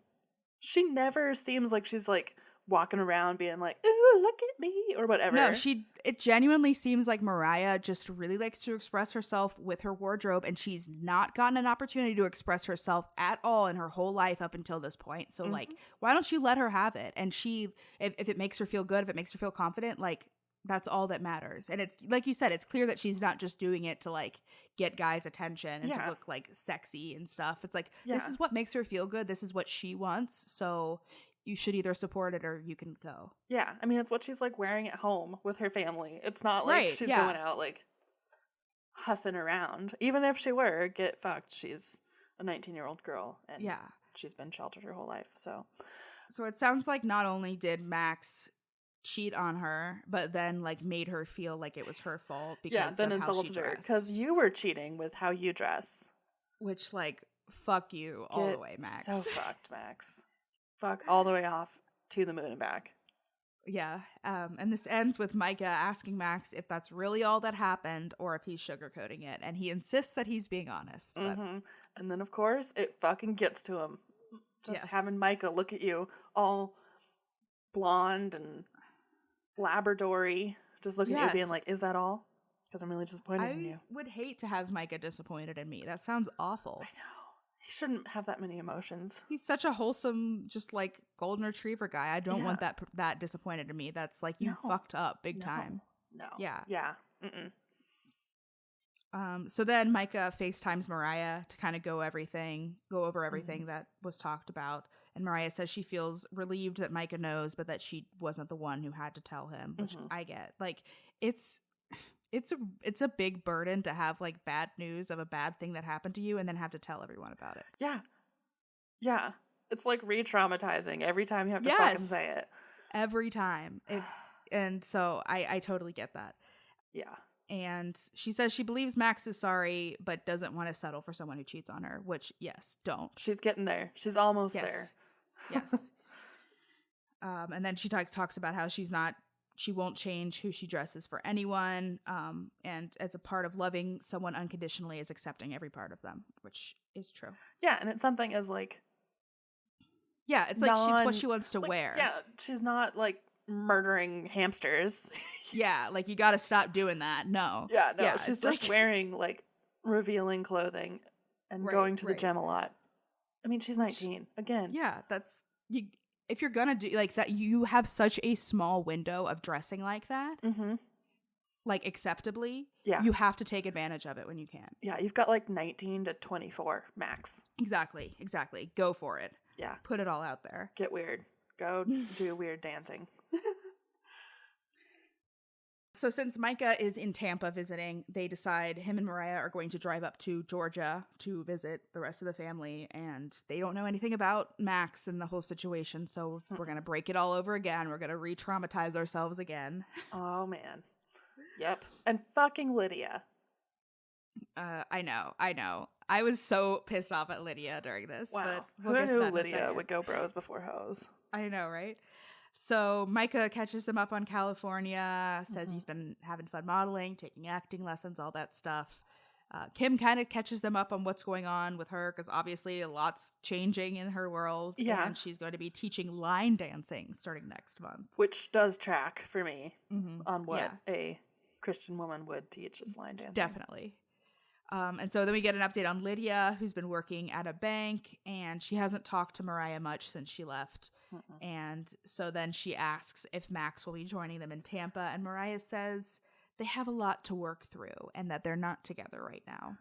Speaker 1: She never seems like she's, walking around being like, ooh, look at me, or whatever.
Speaker 2: No, it genuinely seems like Mariah just really likes to express herself with her wardrobe, and she's not gotten an opportunity to express herself at all in her whole life up until this point. So, why don't you let her have it? And if it makes her feel good, if it makes her feel confident, That's all that matters. And it's like you said, it's clear that she's not just doing it to like get guys' attention and to look like sexy and stuff. It's like, this is what makes her feel good. This is what she wants. So you should either support it or you can go.
Speaker 1: Yeah. I mean, it's what she's like wearing at home with her family. It's not like she's going out like hussing around. Even if she were, get fucked. She's a 19-year-old girl and she's been sheltered her whole life. So
Speaker 2: it sounds like not only did Max cheat on her, but then like made her feel like it was her fault because
Speaker 1: then insulted her because you were cheating with how you dress.
Speaker 2: Which, like, fuck you all the way, Max.
Speaker 1: So fucked, Max. Fuck all the way off to the moon and back.
Speaker 2: Yeah. And this ends with Micah asking Max if that's really all that happened or if he's sugarcoating it, and he insists that he's being honest. But...
Speaker 1: And then, of course, it fucking gets to him. Just having Micah look at you all blonde and Labrador-y, just looking at you being like, is that all? Because I'm really disappointed in you.
Speaker 2: I would hate to have Micah disappointed in me. That sounds awful.
Speaker 1: I know. He shouldn't have that many emotions.
Speaker 2: He's such a wholesome, just like golden retriever guy. I don't want that disappointed in me. That's like, you fucked up big time.
Speaker 1: No.
Speaker 2: Yeah.
Speaker 1: Yeah.
Speaker 2: So then Micah FaceTimes Mariah to kind of go over everything that was talked about. And Mariah says she feels relieved that Micah knows, but that she wasn't the one who had to tell him, which I get. Like, it's a big burden to have like bad news of a bad thing that happened to you and then have to tell everyone about it.
Speaker 1: Yeah. Yeah. It's like re-traumatizing every time you have to fucking say it.
Speaker 2: Every time. And so I totally get that.
Speaker 1: Yeah.
Speaker 2: And she says she believes Max is sorry, but doesn't want to settle for someone who cheats on her, which, yes, don't.
Speaker 1: She's getting there. She's almost there.
Speaker 2: Yes. And then she talks about how she won't change who she dresses for anyone. And as a part of loving someone unconditionally is accepting every part of them, which is true.
Speaker 1: Yeah. And it's something as like.
Speaker 2: Yeah. It's like it's what she wants to wear.
Speaker 1: Yeah. She's not like murdering hamsters.
Speaker 2: Yeah. Like, you got to stop doing that. No.
Speaker 1: Yeah. No. Yeah, she's just like wearing like revealing clothing and going to the gym a lot. I mean, she's 19 again.
Speaker 2: Yeah. That's if you're gonna do like that, you have such a small window of dressing like that, like acceptably. Yeah, you have to take advantage of it when you can.
Speaker 1: Yeah, you've got like 19 to 24 max.
Speaker 2: Exactly. Go for it.
Speaker 1: Yeah,
Speaker 2: put it all out there.
Speaker 1: Get weird. Go do weird dancing.
Speaker 2: So since Micah is in Tampa visiting, they decide him and Mariah are going to drive up to Georgia to visit the rest of the family. And they don't know anything about Max and the whole situation. So we're going to break it all over again. We're going to re-traumatize ourselves again.
Speaker 1: Oh, man. Yep. And fucking Lydia.
Speaker 2: I know. I was so pissed off at Lydia during this.
Speaker 1: Wow.
Speaker 2: But we'll
Speaker 1: Who knew Lydia would go bros before hoes?
Speaker 2: I know, right? So Micah catches them up on California, says he's been having fun modeling, taking acting lessons, all that stuff. Kim kind of catches them up on what's going on with her because obviously a lot's changing in her world. Yeah. And she's going to be teaching line dancing starting next month.
Speaker 1: Which does track for me on what a Christian woman would teach as line dancing.
Speaker 2: Definitely. And so then we get an update on Lydia, who's been working at a bank, and she hasn't talked to Mariah much since she left. And so then she asks if Max will be joining them in Tampa, and Mariah says they have a lot to work through and that they're not together right now.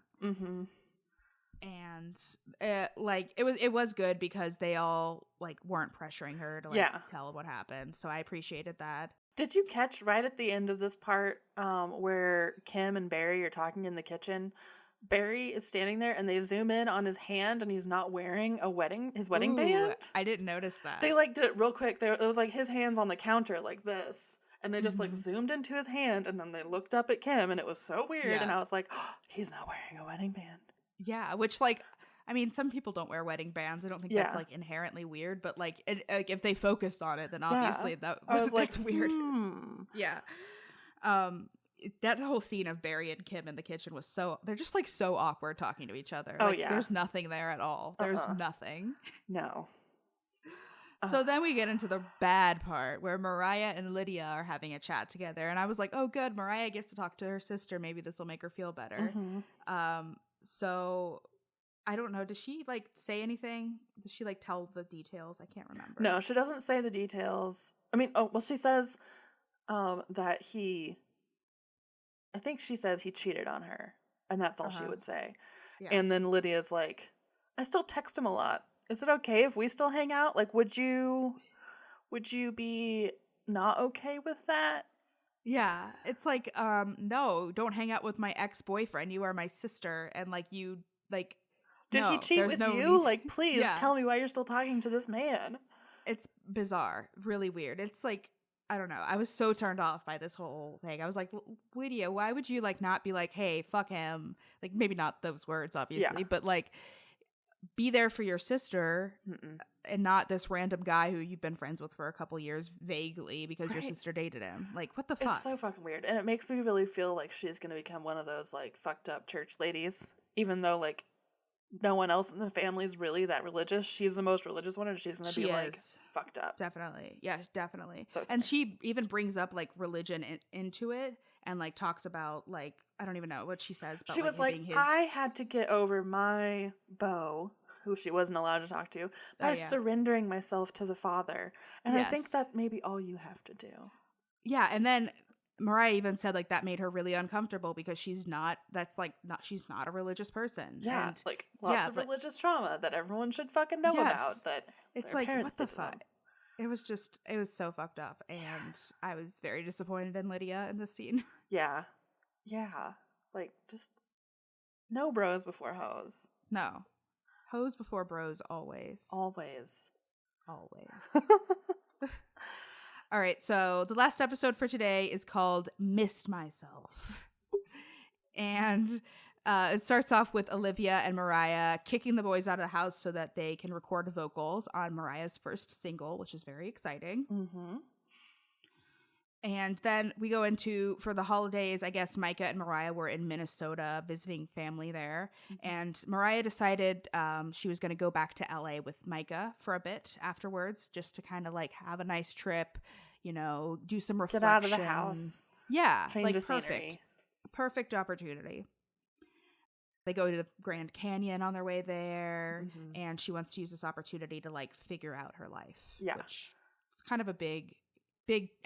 Speaker 2: And it was good because they all like weren't pressuring her to tell what happened. So I appreciated that.
Speaker 1: Did you catch right at the end of this part where Kim and Barry are talking in the kitchen? Barry is standing there and they zoom in on his hand and he's not wearing his wedding band.
Speaker 2: I didn't notice that.
Speaker 1: They like did it real quick. It was like his hands on the counter like this. And they just like zoomed into his hand and then they looked up at Kim and it was so weird. Yeah. And I was like, oh, he's not wearing a wedding band.
Speaker 2: Yeah, which like, I mean, some people don't wear wedding bands. I don't think that's like inherently weird, but like, if they focused on it, then obviously that's like weird. Yeah. That whole scene of Barry and Kim in the kitchen was they're just like so awkward talking to each other. Like, there's nothing there at all. There's nothing.
Speaker 1: No.
Speaker 2: So then we get into the bad part where Mariah and Lydia are having a chat together. And I was like, oh, good. Mariah gets to talk to her sister. Maybe this will make her feel better. So I don't know. Does she like say anything? Does she like tell the details? I can't remember.
Speaker 1: No, she doesn't say the details. I mean, she says that I think she says he cheated on her, and that's all she would say.
Speaker 2: Yeah.
Speaker 1: And then Lydia's like, I still text him a lot. Is it okay if we still hang out? Like, would you be not okay with that?
Speaker 2: Yeah. It's like, no, don't hang out with my ex-boyfriend. You are my sister. And like, you, like,
Speaker 1: did he cheat with you? Reason. Like, please tell me why you're still talking to this man.
Speaker 2: It's bizarre. Really weird. It's like, I don't know. I was so turned off by this whole thing. I was like, Lydia, why would you like not be like, hey, fuck him? Like, maybe not those words, obviously, but like, be there for your sister and not this random guy who you've been friends with for a couple years vaguely because your sister dated him. Like, what the fuck?
Speaker 1: It's so fucking weird. And it makes me really feel like she's going to become one of those like fucked up church ladies, even though like no one else in the family is really that religious. She's the most religious one, and she's going to be like fucked up.
Speaker 2: Definitely. Yeah, definitely.
Speaker 1: So
Speaker 2: and she even brings up like religion into it and like talks about like, I don't even know what she says. But,
Speaker 1: she was like, I had to get over my beau, who she wasn't allowed to talk to, by surrendering myself to the Father. And I think that may be all you have to do. Yeah.
Speaker 2: And then Mariah even said like that made her really uncomfortable because she's not a religious person.
Speaker 1: Yeah. And, like lots of religious trauma that everyone should fucking know about. That
Speaker 2: it's like, what the fuck? It was so fucked up. And I was very disappointed in Lydia in this scene.
Speaker 1: Yeah. Yeah. Like, just no bros before hoes.
Speaker 2: No. Hoes before bros always.
Speaker 1: Always.
Speaker 2: All right, so the last episode for today is called Missed Myself. And it starts off with Olivia and Mariah kicking the boys out of the house so that they can record vocals on Mariah's first single, which is very exciting.
Speaker 1: Mm-hmm.
Speaker 2: And then we go into, for the holidays, I guess Micah and Mariah were in Minnesota visiting family there. Mm-hmm. And Mariah decided she was going to go back to LA with Micah for a bit afterwards, just to kind of like have a nice trip, you know, do some reflection.
Speaker 1: Get out of the house.
Speaker 2: Yeah.
Speaker 1: Change
Speaker 2: like
Speaker 1: of scenery.
Speaker 2: Perfect opportunity. They go to the Grand Canyon on their way there. Mm-hmm. And she wants to use this opportunity to like figure out her life.
Speaker 1: Yeah.
Speaker 2: Which is kind of a big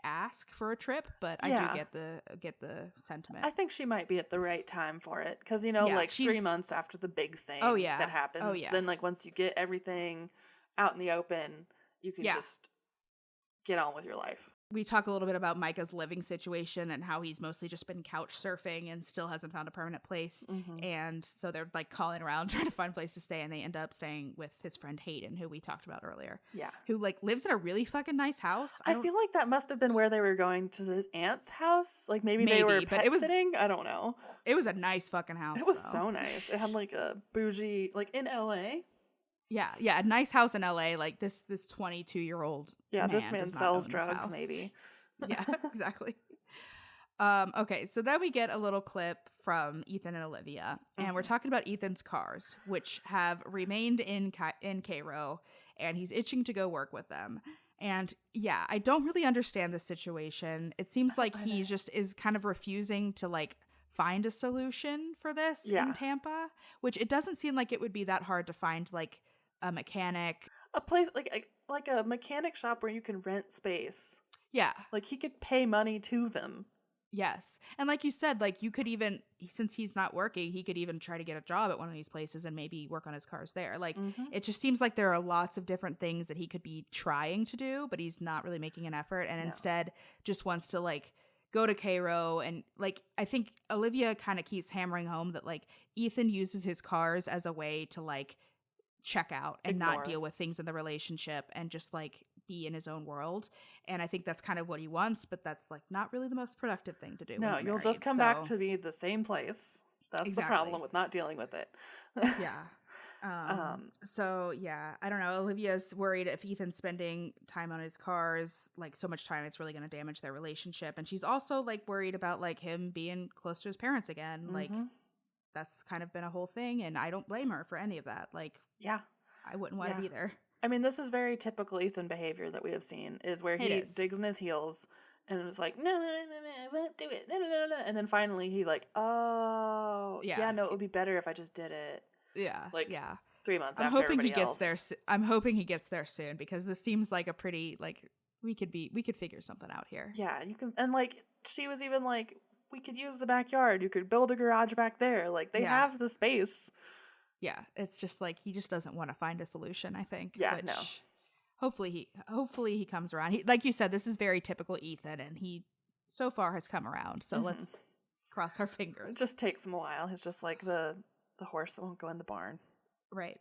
Speaker 2: ask for a trip, but I do get the sentiment.
Speaker 1: I think she might be at the right time for it because, you know, like 3 months after the big thing that happens, then like once you get everything out in the open, you can just get on with your life. We
Speaker 2: talk a little bit about Micah's living situation and how he's mostly just been couch surfing and still hasn't found a permanent place. Mm-hmm. And so they're like calling around trying to find a place to stay, and they end up staying with his friend Hayden, who we talked about earlier.
Speaker 1: Yeah.
Speaker 2: Who like lives in a really fucking nice house.
Speaker 1: I feel like that must have been where they were going to his aunt's house. Like maybe they were sitting. I don't know.
Speaker 2: It was a nice fucking house.
Speaker 1: It was so nice. It had like a bougie, like in LA.
Speaker 2: Yeah, a nice house in LA. Like this 22-year-old.
Speaker 1: Yeah, this man sells drugs, maybe.
Speaker 2: Yeah, exactly. Okay, so then we get a little clip from Ethan and Olivia, and we're talking about Ethan's cars, which have remained in Cairo, and he's itching to go work with them. And yeah, I don't really understand the situation. It seems like he just is kind of refusing to like find a solution for this in Tampa, which it doesn't seem like it would be that hard to find like a mechanic,
Speaker 1: a place like a mechanic shop where you can rent space.
Speaker 2: Yeah,
Speaker 1: like he could pay money to them.
Speaker 2: Yes. And like you said, like you could even, since he's not working, he could even try to get a job at one of these places and maybe work on his cars there. Like it just seems like there are lots of different things that he could be trying to do, but he's not really making an effort, and instead just wants to like go to Cairo. And like I think Olivia kind of keeps hammering home that like Ethan uses his cars as a way to like check out and not deal with things in the relationship and just like be in his own world. And I think that's kind of what he wants, but that's like not really the most productive thing to do.
Speaker 1: No, you'll just come back to be the same place. That's the problem with not dealing with it.
Speaker 2: Yeah. So yeah, I don't know. Olivia's worried if Ethan's spending time on his cars, like so much time, it's really going to damage their relationship. And she's also like worried about like him being close to his parents again. Like that's kind of been a whole thing, and I don't blame her for any of that. Like,
Speaker 1: yeah,
Speaker 2: I wouldn't want it either.
Speaker 1: I mean, this is very typical Ethan behavior that we have seen, is where he digs in his heels and was like, no, I won't do it. No. And then finally he like, no, it would be better if I just did it.
Speaker 2: Yeah.
Speaker 1: Like, 3 months
Speaker 2: I'm
Speaker 1: after
Speaker 2: hoping
Speaker 1: everybody else.
Speaker 2: I'm hoping he gets there soon, because this seems like a pretty like we could figure something out here.
Speaker 1: Yeah, you can, and like she was even like, we could use the backyard. You could build a garage back there. Like they have the space.
Speaker 2: Yeah, it's just like he just doesn't want to find a solution, I think.
Speaker 1: Yeah,
Speaker 2: which
Speaker 1: no.
Speaker 2: Hopefully he comes around. He, like you said, this is very typical Ethan, and he so far has come around. So let's cross our fingers.
Speaker 1: It just takes him a while. He's just like the horse that won't go in the barn.
Speaker 2: Right.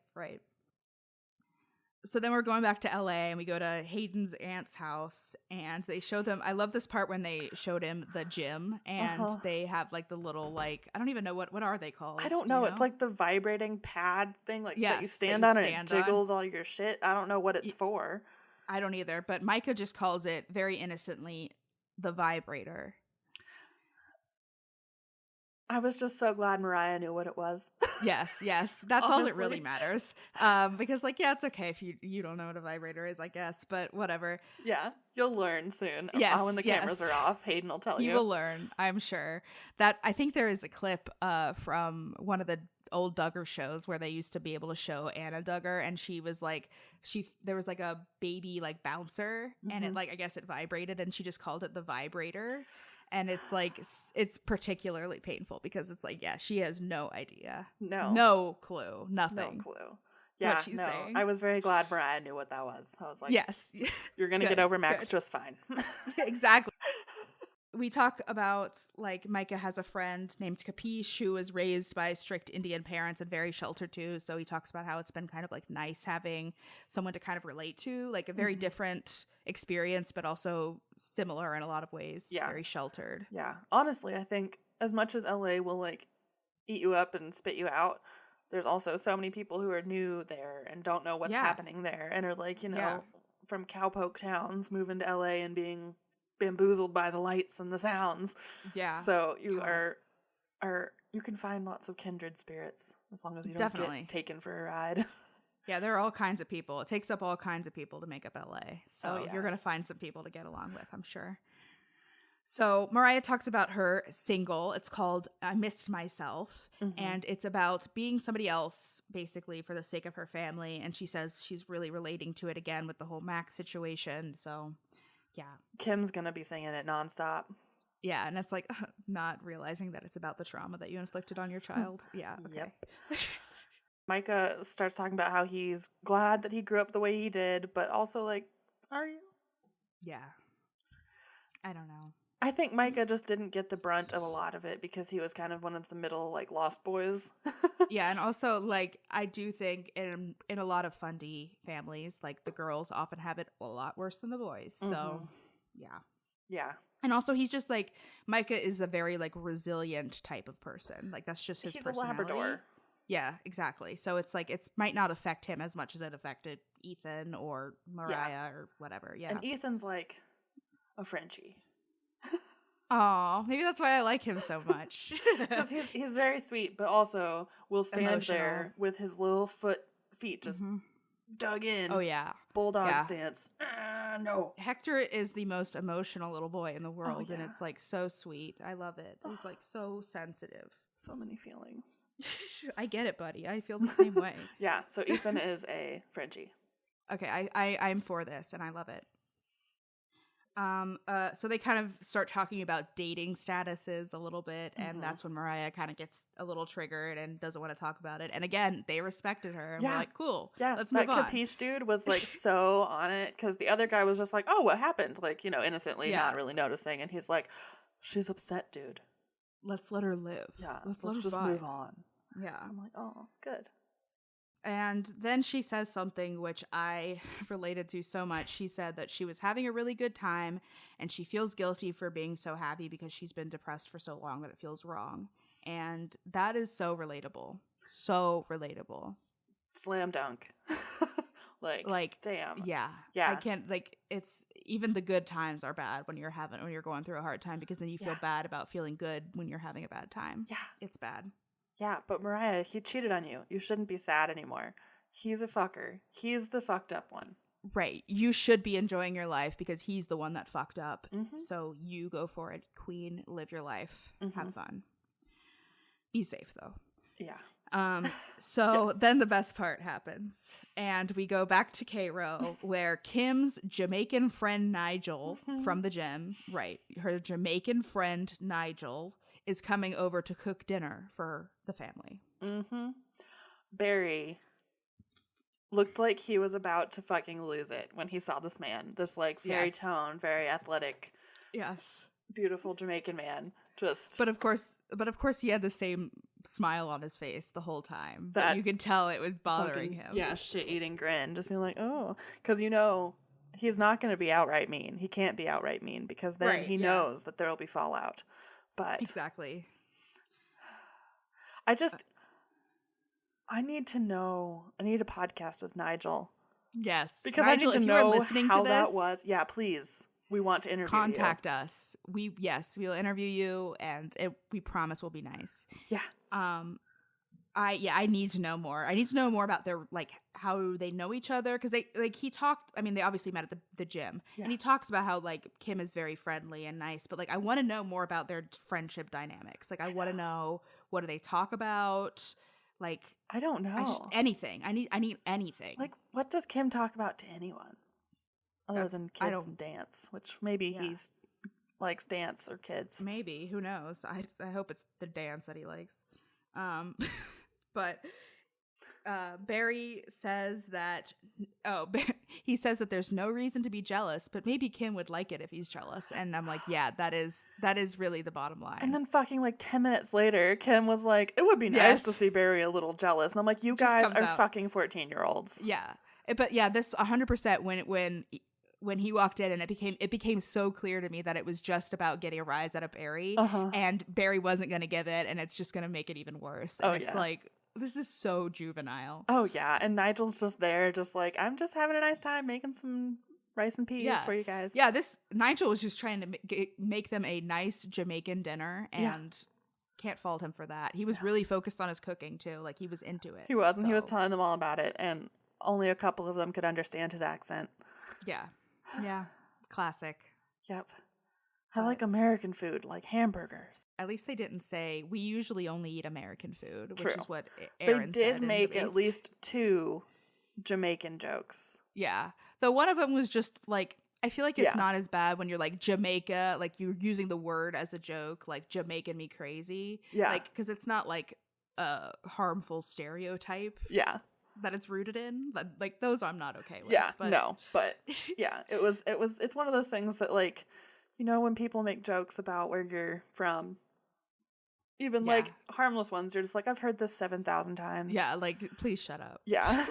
Speaker 2: So then we're going back to LA, and we go to Hayden's aunt's house, and they show them. I love this part when they showed him the gym, and they have like the little, like, I don't even know what are they called.
Speaker 1: I don't know. It's like the vibrating pad thing, like that you stand on and it jiggles all your shit. I don't know what it's for.
Speaker 2: I don't either, but Micah just calls it very innocently the vibrator.
Speaker 1: I was just so glad Mariah knew what it was.
Speaker 2: Yes. That's all that really matters. Because, like, yeah, it's okay if you don't know what a vibrator is, I guess, but whatever.
Speaker 1: Yeah, you'll learn soon.
Speaker 2: Yes,
Speaker 1: when the cameras are off, Hayden will tell you.
Speaker 2: You will learn, I'm sure. That I think there is a clip from one of the old Duggar shows where they used to be able to show Anna Duggar, and she was like, there was like a baby like bouncer, and it like, I guess it vibrated, and she just called it the vibrator. And it's like, it's particularly painful because it's like, yeah, she has no idea. No clue. Nothing.
Speaker 1: No clue. Yeah,
Speaker 2: what she's saying.
Speaker 1: I was very glad Mariah knew what that was. I was like,
Speaker 2: yes,
Speaker 1: you're going to get over Max just fine.
Speaker 2: Exactly. We talk about, like, Micah has a friend named Capiche who was raised by strict Indian parents and very sheltered too. So he talks about how it's been kind of like nice having someone to kind of relate to, like a very different experience, but also similar in a lot of ways. Yeah. Very sheltered.
Speaker 1: Yeah. Honestly, I think as much as LA will like eat you up and spit you out, there's also so many people who are new there and don't know what's happening there and are like, you know, from cowpoke towns moving to LA and being bamboozled by the lights and the sounds. Yeah. So you are you can find lots of kindred spirits as long as you don't get taken for a ride.
Speaker 2: Yeah, there are all kinds of people. It takes up all kinds of people to make up LA. So you're going to find some people to get along with, I'm sure. So Mariah talks about her single. It's called I Missed Myself. And it's about being somebody else, basically, for the sake of her family. And she says she's really relating to it again with the whole Max situation. So yeah.
Speaker 1: Kim's going to be singing it nonstop.
Speaker 2: Yeah, and it's like not realizing that it's about the trauma that you inflicted on your child. Yeah, okay. Yep.
Speaker 1: Micah starts talking about how he's glad that he grew up the way he did, but also like, are you?
Speaker 2: Yeah. I don't know.
Speaker 1: I think Micah just didn't get the brunt of a lot of it because he was kind of one of the middle, like, lost boys.
Speaker 2: Yeah, and also, like, I do think in a lot of fundy families, like, the girls often have it a lot worse than the boys. So, yeah. Yeah. And also, he's just, like, Micah is a very, like, resilient type of person. Like, that's just his personality. He's a Labrador. Yeah, exactly. So it's, like, it might not affect him as much as it affected Ethan or Mariah or whatever. Yeah.
Speaker 1: And Ethan's, like, a Frenchie.
Speaker 2: Oh, maybe that's why I like him so much.
Speaker 1: Because he's very sweet, but also will stand there with his little feet just dug in.
Speaker 2: Oh, yeah.
Speaker 1: Bulldog stance. No.
Speaker 2: Hector is the most emotional little boy in the world, and it's, like, so sweet. I love it. He's, like, so sensitive.
Speaker 1: So many feelings.
Speaker 2: I get it, buddy. I feel the same way.
Speaker 1: Yeah, so Ethan is a Frenchie.
Speaker 2: Okay, I'm for this, and I love it. So they kind of start talking about dating statuses a little bit, and that's when Mariah kind of gets a little triggered and doesn't want to talk about it. And again, they respected her and were like, cool, let's move on.
Speaker 1: That Capiche dude was like so on it because the other guy was just like, oh, what happened? Like, you know, innocently, not really noticing. And he's like, she's upset, dude.
Speaker 2: Let's let her live.
Speaker 1: Yeah, let's just move on.
Speaker 2: Yeah.
Speaker 1: I'm like, oh, good.
Speaker 2: And then she says something which I related to so much. She said that she was having a really good time and she feels guilty for being so happy because she's been depressed for so long that it feels wrong. And that is so relatable. So relatable.
Speaker 1: Slam dunk. like damn.
Speaker 2: Yeah. I can't, like, it's even the good times are bad when you're going through a hard time because then you feel bad about feeling good when you're having a bad time.
Speaker 1: Yeah.
Speaker 2: It's bad.
Speaker 1: Yeah, but Mariah, he cheated on you. You shouldn't be sad anymore. He's a fucker. He's the fucked up one.
Speaker 2: Right. You should be enjoying your life because he's the one that fucked up. So you go for it, queen. Live your life. Have fun. Be safe, though.
Speaker 1: Yeah.
Speaker 2: So then the best part happens, and we go back to Cairo, where Kim's Jamaican friend Nigel from the gym, right, her Jamaican friend Nigel is coming over to cook dinner for the family.
Speaker 1: Barry looked like he was about to fucking lose it when he saw this man, this like fairy tone, very athletic, beautiful Jamaican man.
Speaker 2: But of course he had the same smile on his face the whole time. That you could tell it was bothering him.
Speaker 1: Yeah, shit-eating grin. Just being like, oh. Because, he's not going to be outright mean. He can't be outright mean because then he knows that there will be fallout. But
Speaker 2: exactly.
Speaker 1: I need to know. I need a podcast with Nigel.
Speaker 2: Yes.
Speaker 1: Because Nigel, I need to know how that was. Yeah, please. We want to interview
Speaker 2: Contact us. We'll interview you, and we promise we'll be nice.
Speaker 1: Yeah.
Speaker 2: I need to know more. I need to know more about their, like, how they know each other, because he talked, I mean, they obviously met at the gym, and he talks about how, like, Kim is very friendly and nice, but, like, I want to know more about their friendship dynamics. Like, I want to know, what do they talk about? Like,
Speaker 1: I don't know.
Speaker 2: Anything. I need anything.
Speaker 1: Like, what does Kim talk about to anyone? Other than kids and dance, which maybe he likes dance or kids.
Speaker 2: Maybe. Who knows? I hope it's the dance that he likes. But Barry says that he says that there's no reason to be jealous, but maybe Kim would like it if he's jealous. And I'm like, yeah, that is really the bottom line.
Speaker 1: And then fucking like 10 minutes later, Kim was like, it would be nice to see Barry a little jealous. And I'm like, you guys are fucking 14-year-olds.
Speaker 2: Yeah. But yeah, this 100% when he walked in, and it became so clear to me that it was just about getting a rise out of Barry, and Barry wasn't going to give it, and it's just going to make it even worse. And it's like, this is so juvenile.
Speaker 1: Oh yeah, and Nigel's just there, just like, I'm just having a nice time making some rice and peas for you guys.
Speaker 2: Yeah, Nigel was just trying to make them a nice Jamaican dinner, and can't fault him for that. He was really focused on his cooking too, like he was into it.
Speaker 1: He was, and he was telling them all about it, and only a couple of them could understand his accent.
Speaker 2: Yeah, classic.
Speaker 1: Yep. I like American food, like hamburgers.
Speaker 2: At least they didn't say, we usually only eat American food, which is what Aaron said.
Speaker 1: They did make at least 2 Jamaican jokes.
Speaker 2: Yeah. Though one of them was just like, I feel like it's not as bad when you're like Jamaica, like you're using the word as a joke, like Jamaican me crazy. Yeah. Like, because it's not like a harmful stereotype.
Speaker 1: Yeah.
Speaker 2: That it's rooted in, but like those I'm not okay with.
Speaker 1: Yeah, but yeah, it's one of those things that, like, when people make jokes about where you're from, even like harmless ones, you're just like, I've heard this 7,000 times.
Speaker 2: Yeah, like, please shut up.
Speaker 1: Yeah.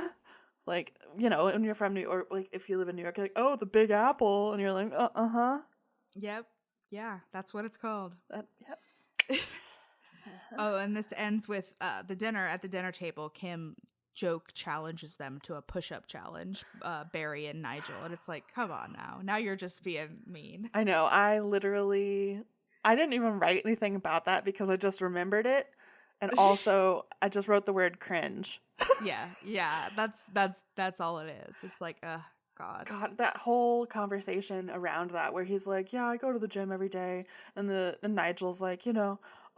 Speaker 1: Like, when you're from New York, like if you live in New York, you're like, oh, the Big Apple, and you're like,
Speaker 2: Yep. Yeah, that's what it's called.
Speaker 1: Yep.
Speaker 2: Oh, and this ends with at the dinner table, Kim joke challenges them to a push-up challenge, Barry and Nigel, and it's like, come on now you're just being mean.
Speaker 1: I know. I didn't even write anything about that because I just remembered it, and also I just wrote the word cringe.
Speaker 2: yeah, that's all it is. It's like, God,
Speaker 1: that whole conversation around that where he's like, yeah, I go to the gym every day, and Nigel's like,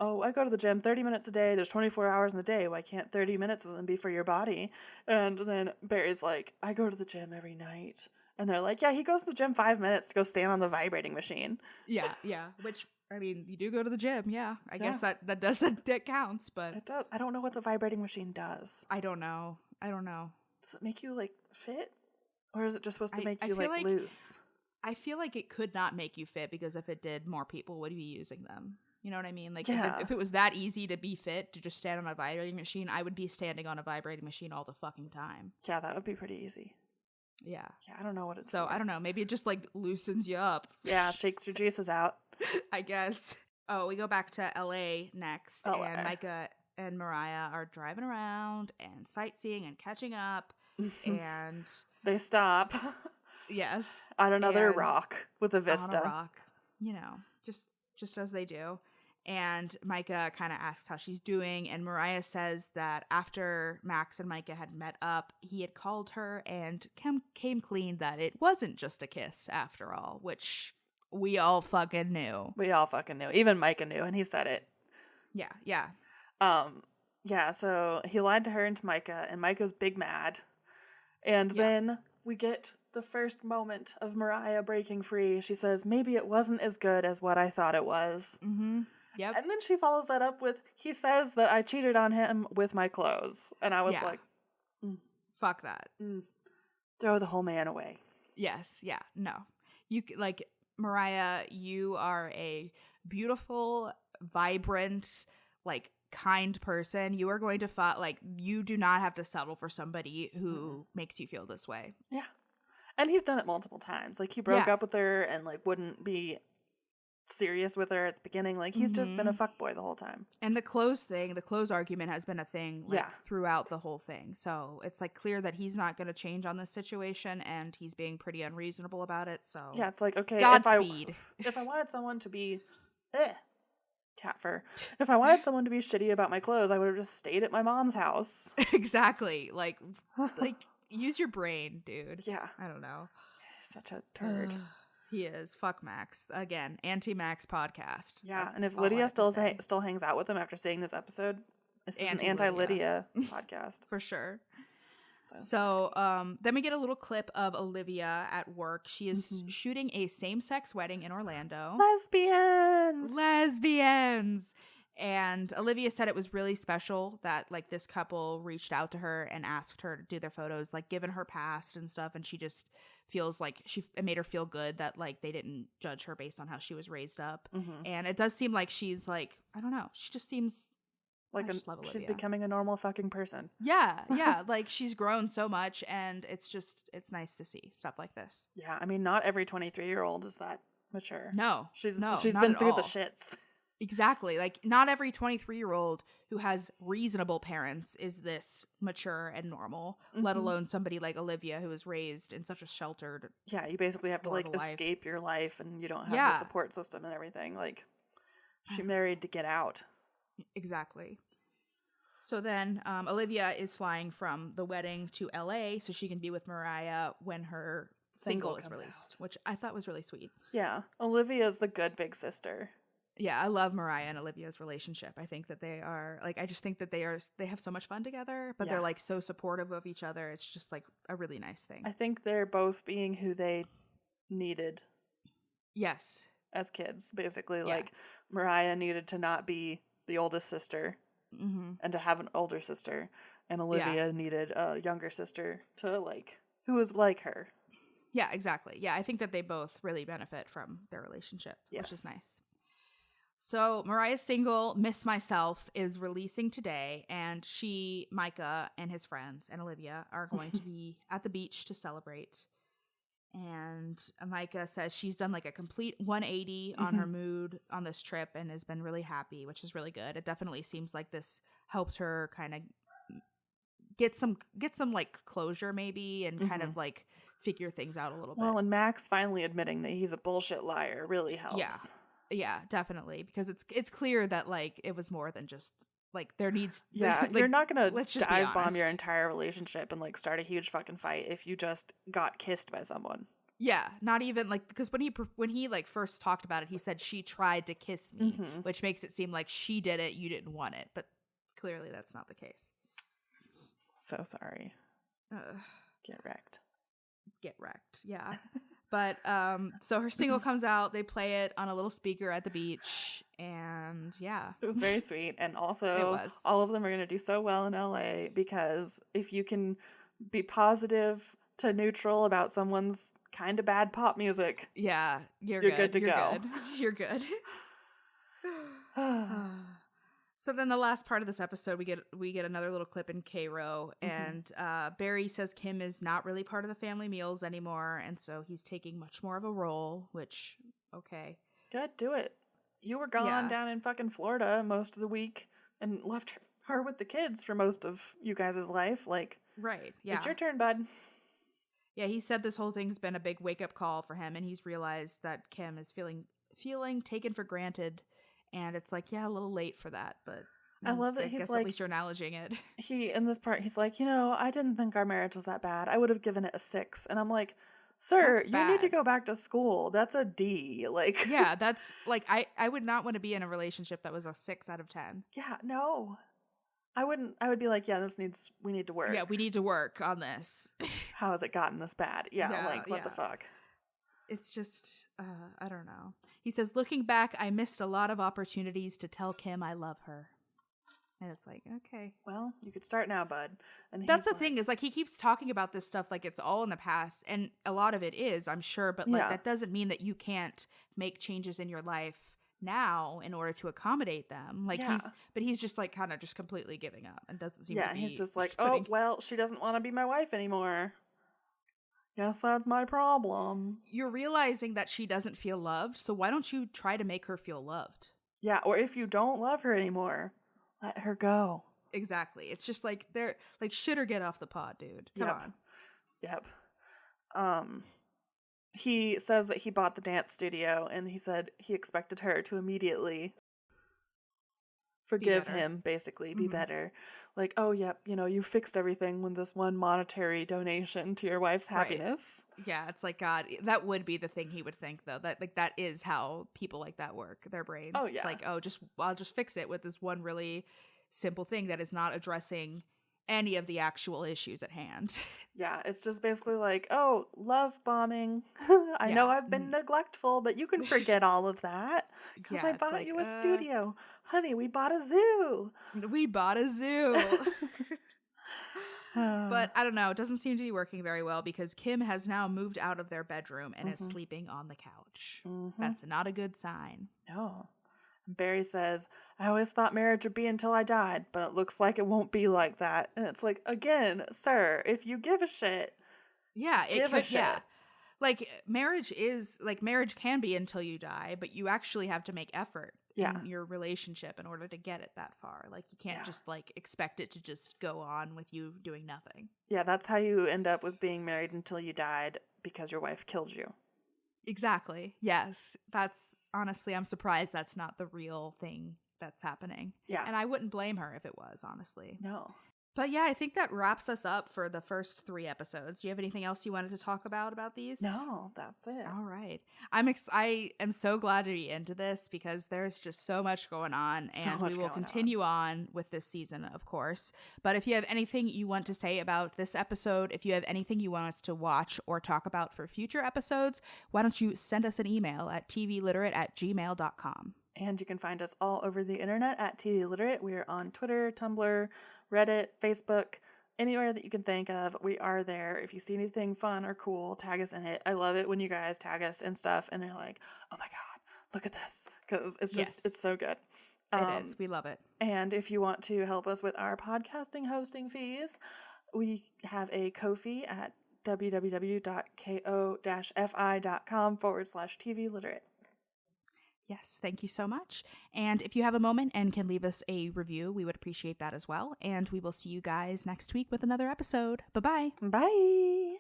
Speaker 1: oh, I go to the gym 30 minutes a day. There's 24 hours in the day. Why can't 30 minutes of them be for your body? And then Barry's like, I go to the gym every night. And they're like, yeah, he goes to the gym 5 minutes to go stand on the vibrating machine.
Speaker 2: Yeah. Which, I mean, you do go to the gym. Yeah. I guess that counts, but.
Speaker 1: It does. I don't know what the vibrating machine does.
Speaker 2: I don't know.
Speaker 1: Does it make you, like, fit? Or is it just supposed to make you, like, loose?
Speaker 2: I feel like it could not make you fit, because if it did, more people would be using them. You know what I mean? Like, if it was that easy to be fit, to just stand on a vibrating machine, I would be standing on a vibrating machine all the fucking time.
Speaker 1: Yeah, that would be pretty easy.
Speaker 2: Yeah.
Speaker 1: Yeah, I don't know what it's
Speaker 2: So,
Speaker 1: for.
Speaker 2: I don't know. Maybe it just, like, loosens you up.
Speaker 1: Yeah, shakes your juices out.
Speaker 2: I guess. Oh, we go back to L.A. next. LA. And Micah and Mariah are driving around and sightseeing and catching up. And
Speaker 1: they stop.
Speaker 2: Yes.
Speaker 1: On another rock with a vista.
Speaker 2: On a rock. Just as they do. And Micah kind of asks how she's doing, and Mariah says that after Max and Micah had met up, he had called her and came clean that it wasn't just a kiss after all, which we all fucking knew.
Speaker 1: Even Micah knew, and he said it.
Speaker 2: Yeah.
Speaker 1: Yeah, so he lied to her and to Micah, and Micah's big mad. And then we get the first moment of Mariah breaking free. She says, maybe it wasn't as good as what I thought it was.
Speaker 2: Mm-hmm. Yep.
Speaker 1: And then she follows that up with, he says that I cheated on him with my clothes. And I was like,
Speaker 2: fuck that.
Speaker 1: Throw the whole man away.
Speaker 2: Yes. Yeah. No. You like, Mariah, you are a beautiful, vibrant, like, kind person. You are going to fight, like, you do not have to settle for somebody who makes you feel this way.
Speaker 1: Yeah. And he's done it multiple times. Like, he broke up with her and, like, wouldn't be serious with her at the beginning. Like, he's just been a fuckboy the whole time.
Speaker 2: And the clothes argument has been a thing, like, throughout the whole thing. So it's, like, clear that he's not going to change on this situation, and he's being pretty unreasonable about it. So
Speaker 1: yeah, it's like, okay,
Speaker 2: Godspeed.
Speaker 1: If I wanted someone to be cat fur. If I wanted someone to be shitty about my clothes, I would have just stayed at my mom's house.
Speaker 2: Exactly. Like use your brain, dude.
Speaker 1: Yeah.
Speaker 2: I don't know.
Speaker 1: He's such a turd.
Speaker 2: He is. Fuck Max. Again, anti-Max podcast.
Speaker 1: Yeah,
Speaker 2: That's
Speaker 1: and if Lydia still hangs out with him after seeing this episode, this is an anti-Lydia podcast.
Speaker 2: For sure. So then we get a little clip of Olivia at work. She is shooting a same-sex wedding in Orlando. Lesbians! And Olivia said it was really special that, like, this couple reached out to her and asked her to do their photos, like, given her past and stuff. And she just feels like it made her feel good that, like, they didn't judge her based on how she was raised up. And it does seem like she's, like, I don't know. She just seems...
Speaker 1: like she's becoming a normal fucking person.
Speaker 2: Yeah. Like, she's grown so much, and it's nice to see stuff like this.
Speaker 1: Yeah, I mean, not every 23-year-old is that mature.
Speaker 2: No,
Speaker 1: she's been through the shits.
Speaker 2: Exactly. Like, not every 23-year-old who has reasonable parents is this mature and normal, let alone somebody like Olivia who was raised in such a sheltered.
Speaker 1: Yeah, you basically have to, like, escape your life, and you don't have the support system and everything. Like, she married to get out.
Speaker 2: Exactly. So then Olivia is flying from the wedding to LA so she can be with Mariah when her single is released, which I thought was really sweet.
Speaker 1: Yeah. Olivia's the good big sister.
Speaker 2: Yeah, I love Mariah and Olivia's relationship. I think that they are, like, I just think that they have so much fun together, but they're, like, so supportive of each other. It's just, like, a really nice thing.
Speaker 1: I think they're both being who they needed.
Speaker 2: Yes.
Speaker 1: As kids, basically. Like, Mariah needed to not be the oldest sister and to have an older sister, and Olivia needed a younger sister to, like, who was like her.
Speaker 2: Yeah, exactly. Yeah, I think that they both really benefit from their relationship, which is nice. So Mariah's single, Miss Myself, is releasing today, and Micah, and his friends, and Olivia are going to be at the beach to celebrate. And Micah says she's done, like, a complete 180 on her mood on this trip and has been really happy, which is really good. It definitely seems like this helped her kind of get some like closure maybe, and kind of, like, figure things out a little bit.
Speaker 1: Well, and Max finally admitting that he's a bullshit liar really helps.
Speaker 2: Yeah, definitely, because it's clear that, like, it was more than just, like, there needs...
Speaker 1: Yeah,
Speaker 2: like,
Speaker 1: you're not gonna dive bomb your entire relationship and, like, start a huge fucking fight if you just got kissed by someone.
Speaker 2: Yeah, not even, like, because when he like first talked about it, he said she tried to kiss me, which makes it seem like she did it, you didn't want it, but clearly that's not the case.
Speaker 1: So sorry. Get wrecked.
Speaker 2: Yeah. But so her single comes out, they play it on a little speaker at the beach, and it
Speaker 1: was very sweet. And also all of them are going to do so well in LA, because if you can be positive to neutral about someone's kind of bad pop music,
Speaker 2: you're
Speaker 1: good to go.
Speaker 2: You're good. So then the last part of this episode, we get another little clip in Cairo, and Barry says Kim is not really part of the family meals anymore, and so he's taking much more of a role, which, okay.
Speaker 1: Good, do it. You were gone down in fucking Florida most of the week and left her with the kids for most of you guys' life. Like,
Speaker 2: right, yeah.
Speaker 1: It's your turn, bud.
Speaker 2: Yeah, he said this whole thing's been a big wake-up call for him, and he's realized that Kim is feeling taken for granted. And it's like, a little late for that, but
Speaker 1: I love that he's like,
Speaker 2: at least you're acknowledging it.
Speaker 1: In this part, he's like, I didn't think our marriage was that bad. I would have given it a 6. And I'm like, sir, you need to go back to school. That's a D. Like,
Speaker 2: yeah, that's like, I would not want to be in a relationship that was a 6 out of 10.
Speaker 1: Yeah, no. I would be like, yeah, we need to work.
Speaker 2: Yeah, we need to work on this.
Speaker 1: How has it gotten this bad? Yeah, like, what the fuck?
Speaker 2: It's just, I don't know. He says, looking back, I missed a lot of opportunities to tell Kim I love her. And it's like, okay.
Speaker 1: Well, you could start now, bud. And
Speaker 2: that's the thing, is like, he keeps talking about this stuff like it's all in the past. And a lot of it is, I'm sure. But like, that doesn't mean that you can't make changes in your life now in order to accommodate them. Like, he's just like kind of just completely giving up and doesn't seem to be.
Speaker 1: He's just like, oh, well, she doesn't want to be my wife anymore. Guess that's my problem.
Speaker 2: You're realizing that she doesn't feel loved, so why don't you try to make her feel loved?
Speaker 1: Yeah, or if you don't love her anymore, let her go.
Speaker 2: Exactly. It's just like, they're like, shit or get off the pod, dude. Come on.
Speaker 1: Yep. He says that he bought the dance studio, and he said he expected her to immediately forgive him, basically, be better. Like, oh, yep, you fixed everything with this one monetary donation to your wife's happiness.
Speaker 2: Right. Yeah, it's like, God, that would be the thing he would think, though. That is how people like that work, their brains.
Speaker 1: Oh, yeah.
Speaker 2: It's like, I'll just fix it with this one really simple thing that is not addressing any of the actual issues at hand.
Speaker 1: Yeah, it's just basically like, oh, love bombing. I know I've been neglectful, but you can forget all of that because I bought you a studio. Honey, we bought a zoo.
Speaker 2: But I don't know. It doesn't seem to be working very well because Kim has now moved out of their bedroom and is sleeping on the couch. That's not a good sign.
Speaker 1: No. Barry says, I always thought marriage would be until I died, but it looks like it won't be like that. And it's like, again, sir, if you give a shit.
Speaker 2: Yeah, it could. Yeah. Like, marriage can be until you die, but you actually have to make effort in your relationship in order to get it that far. Like, you can't just like expect it to just go on with you doing nothing. Yeah,
Speaker 1: that's how you end up with being married until you died because your wife killed you.
Speaker 2: Exactly. Yes. Honestly, I'm surprised that's not the real thing that's happening.
Speaker 1: Yeah.
Speaker 2: And I wouldn't blame her if it was, honestly.
Speaker 1: No.
Speaker 2: But yeah, I think that wraps us up for the first 3 episodes. Do you have anything else you wanted to talk about these?
Speaker 1: No, that's it.
Speaker 2: All right. I am so glad to be into this because there's just so much going on, and we will continue on with this season, of course. But if you have anything you want to say about this episode, if you have anything you want us to watch or talk about for future episodes, why don't you send us an email at tvliterate@gmail.com.
Speaker 1: And you can find us all over the internet at TV Literate. We are on Twitter, Tumblr, Reddit, Facebook, anywhere that you can think of. We are there. If you see anything fun or cool, tag us in it. I love it when you guys tag us and stuff and you're like, oh my God, look at this. Because it's just, it's so good.
Speaker 2: It is. We love it.
Speaker 1: And if you want to help us with our podcasting hosting fees, we have a Ko-fi at www.ko-fi.com/TV Literate.
Speaker 2: Yes, thank you so much. And if you have a moment and can leave us a review, we would appreciate that as well. And we will see you guys next week with another episode. Bye-bye.
Speaker 1: Bye.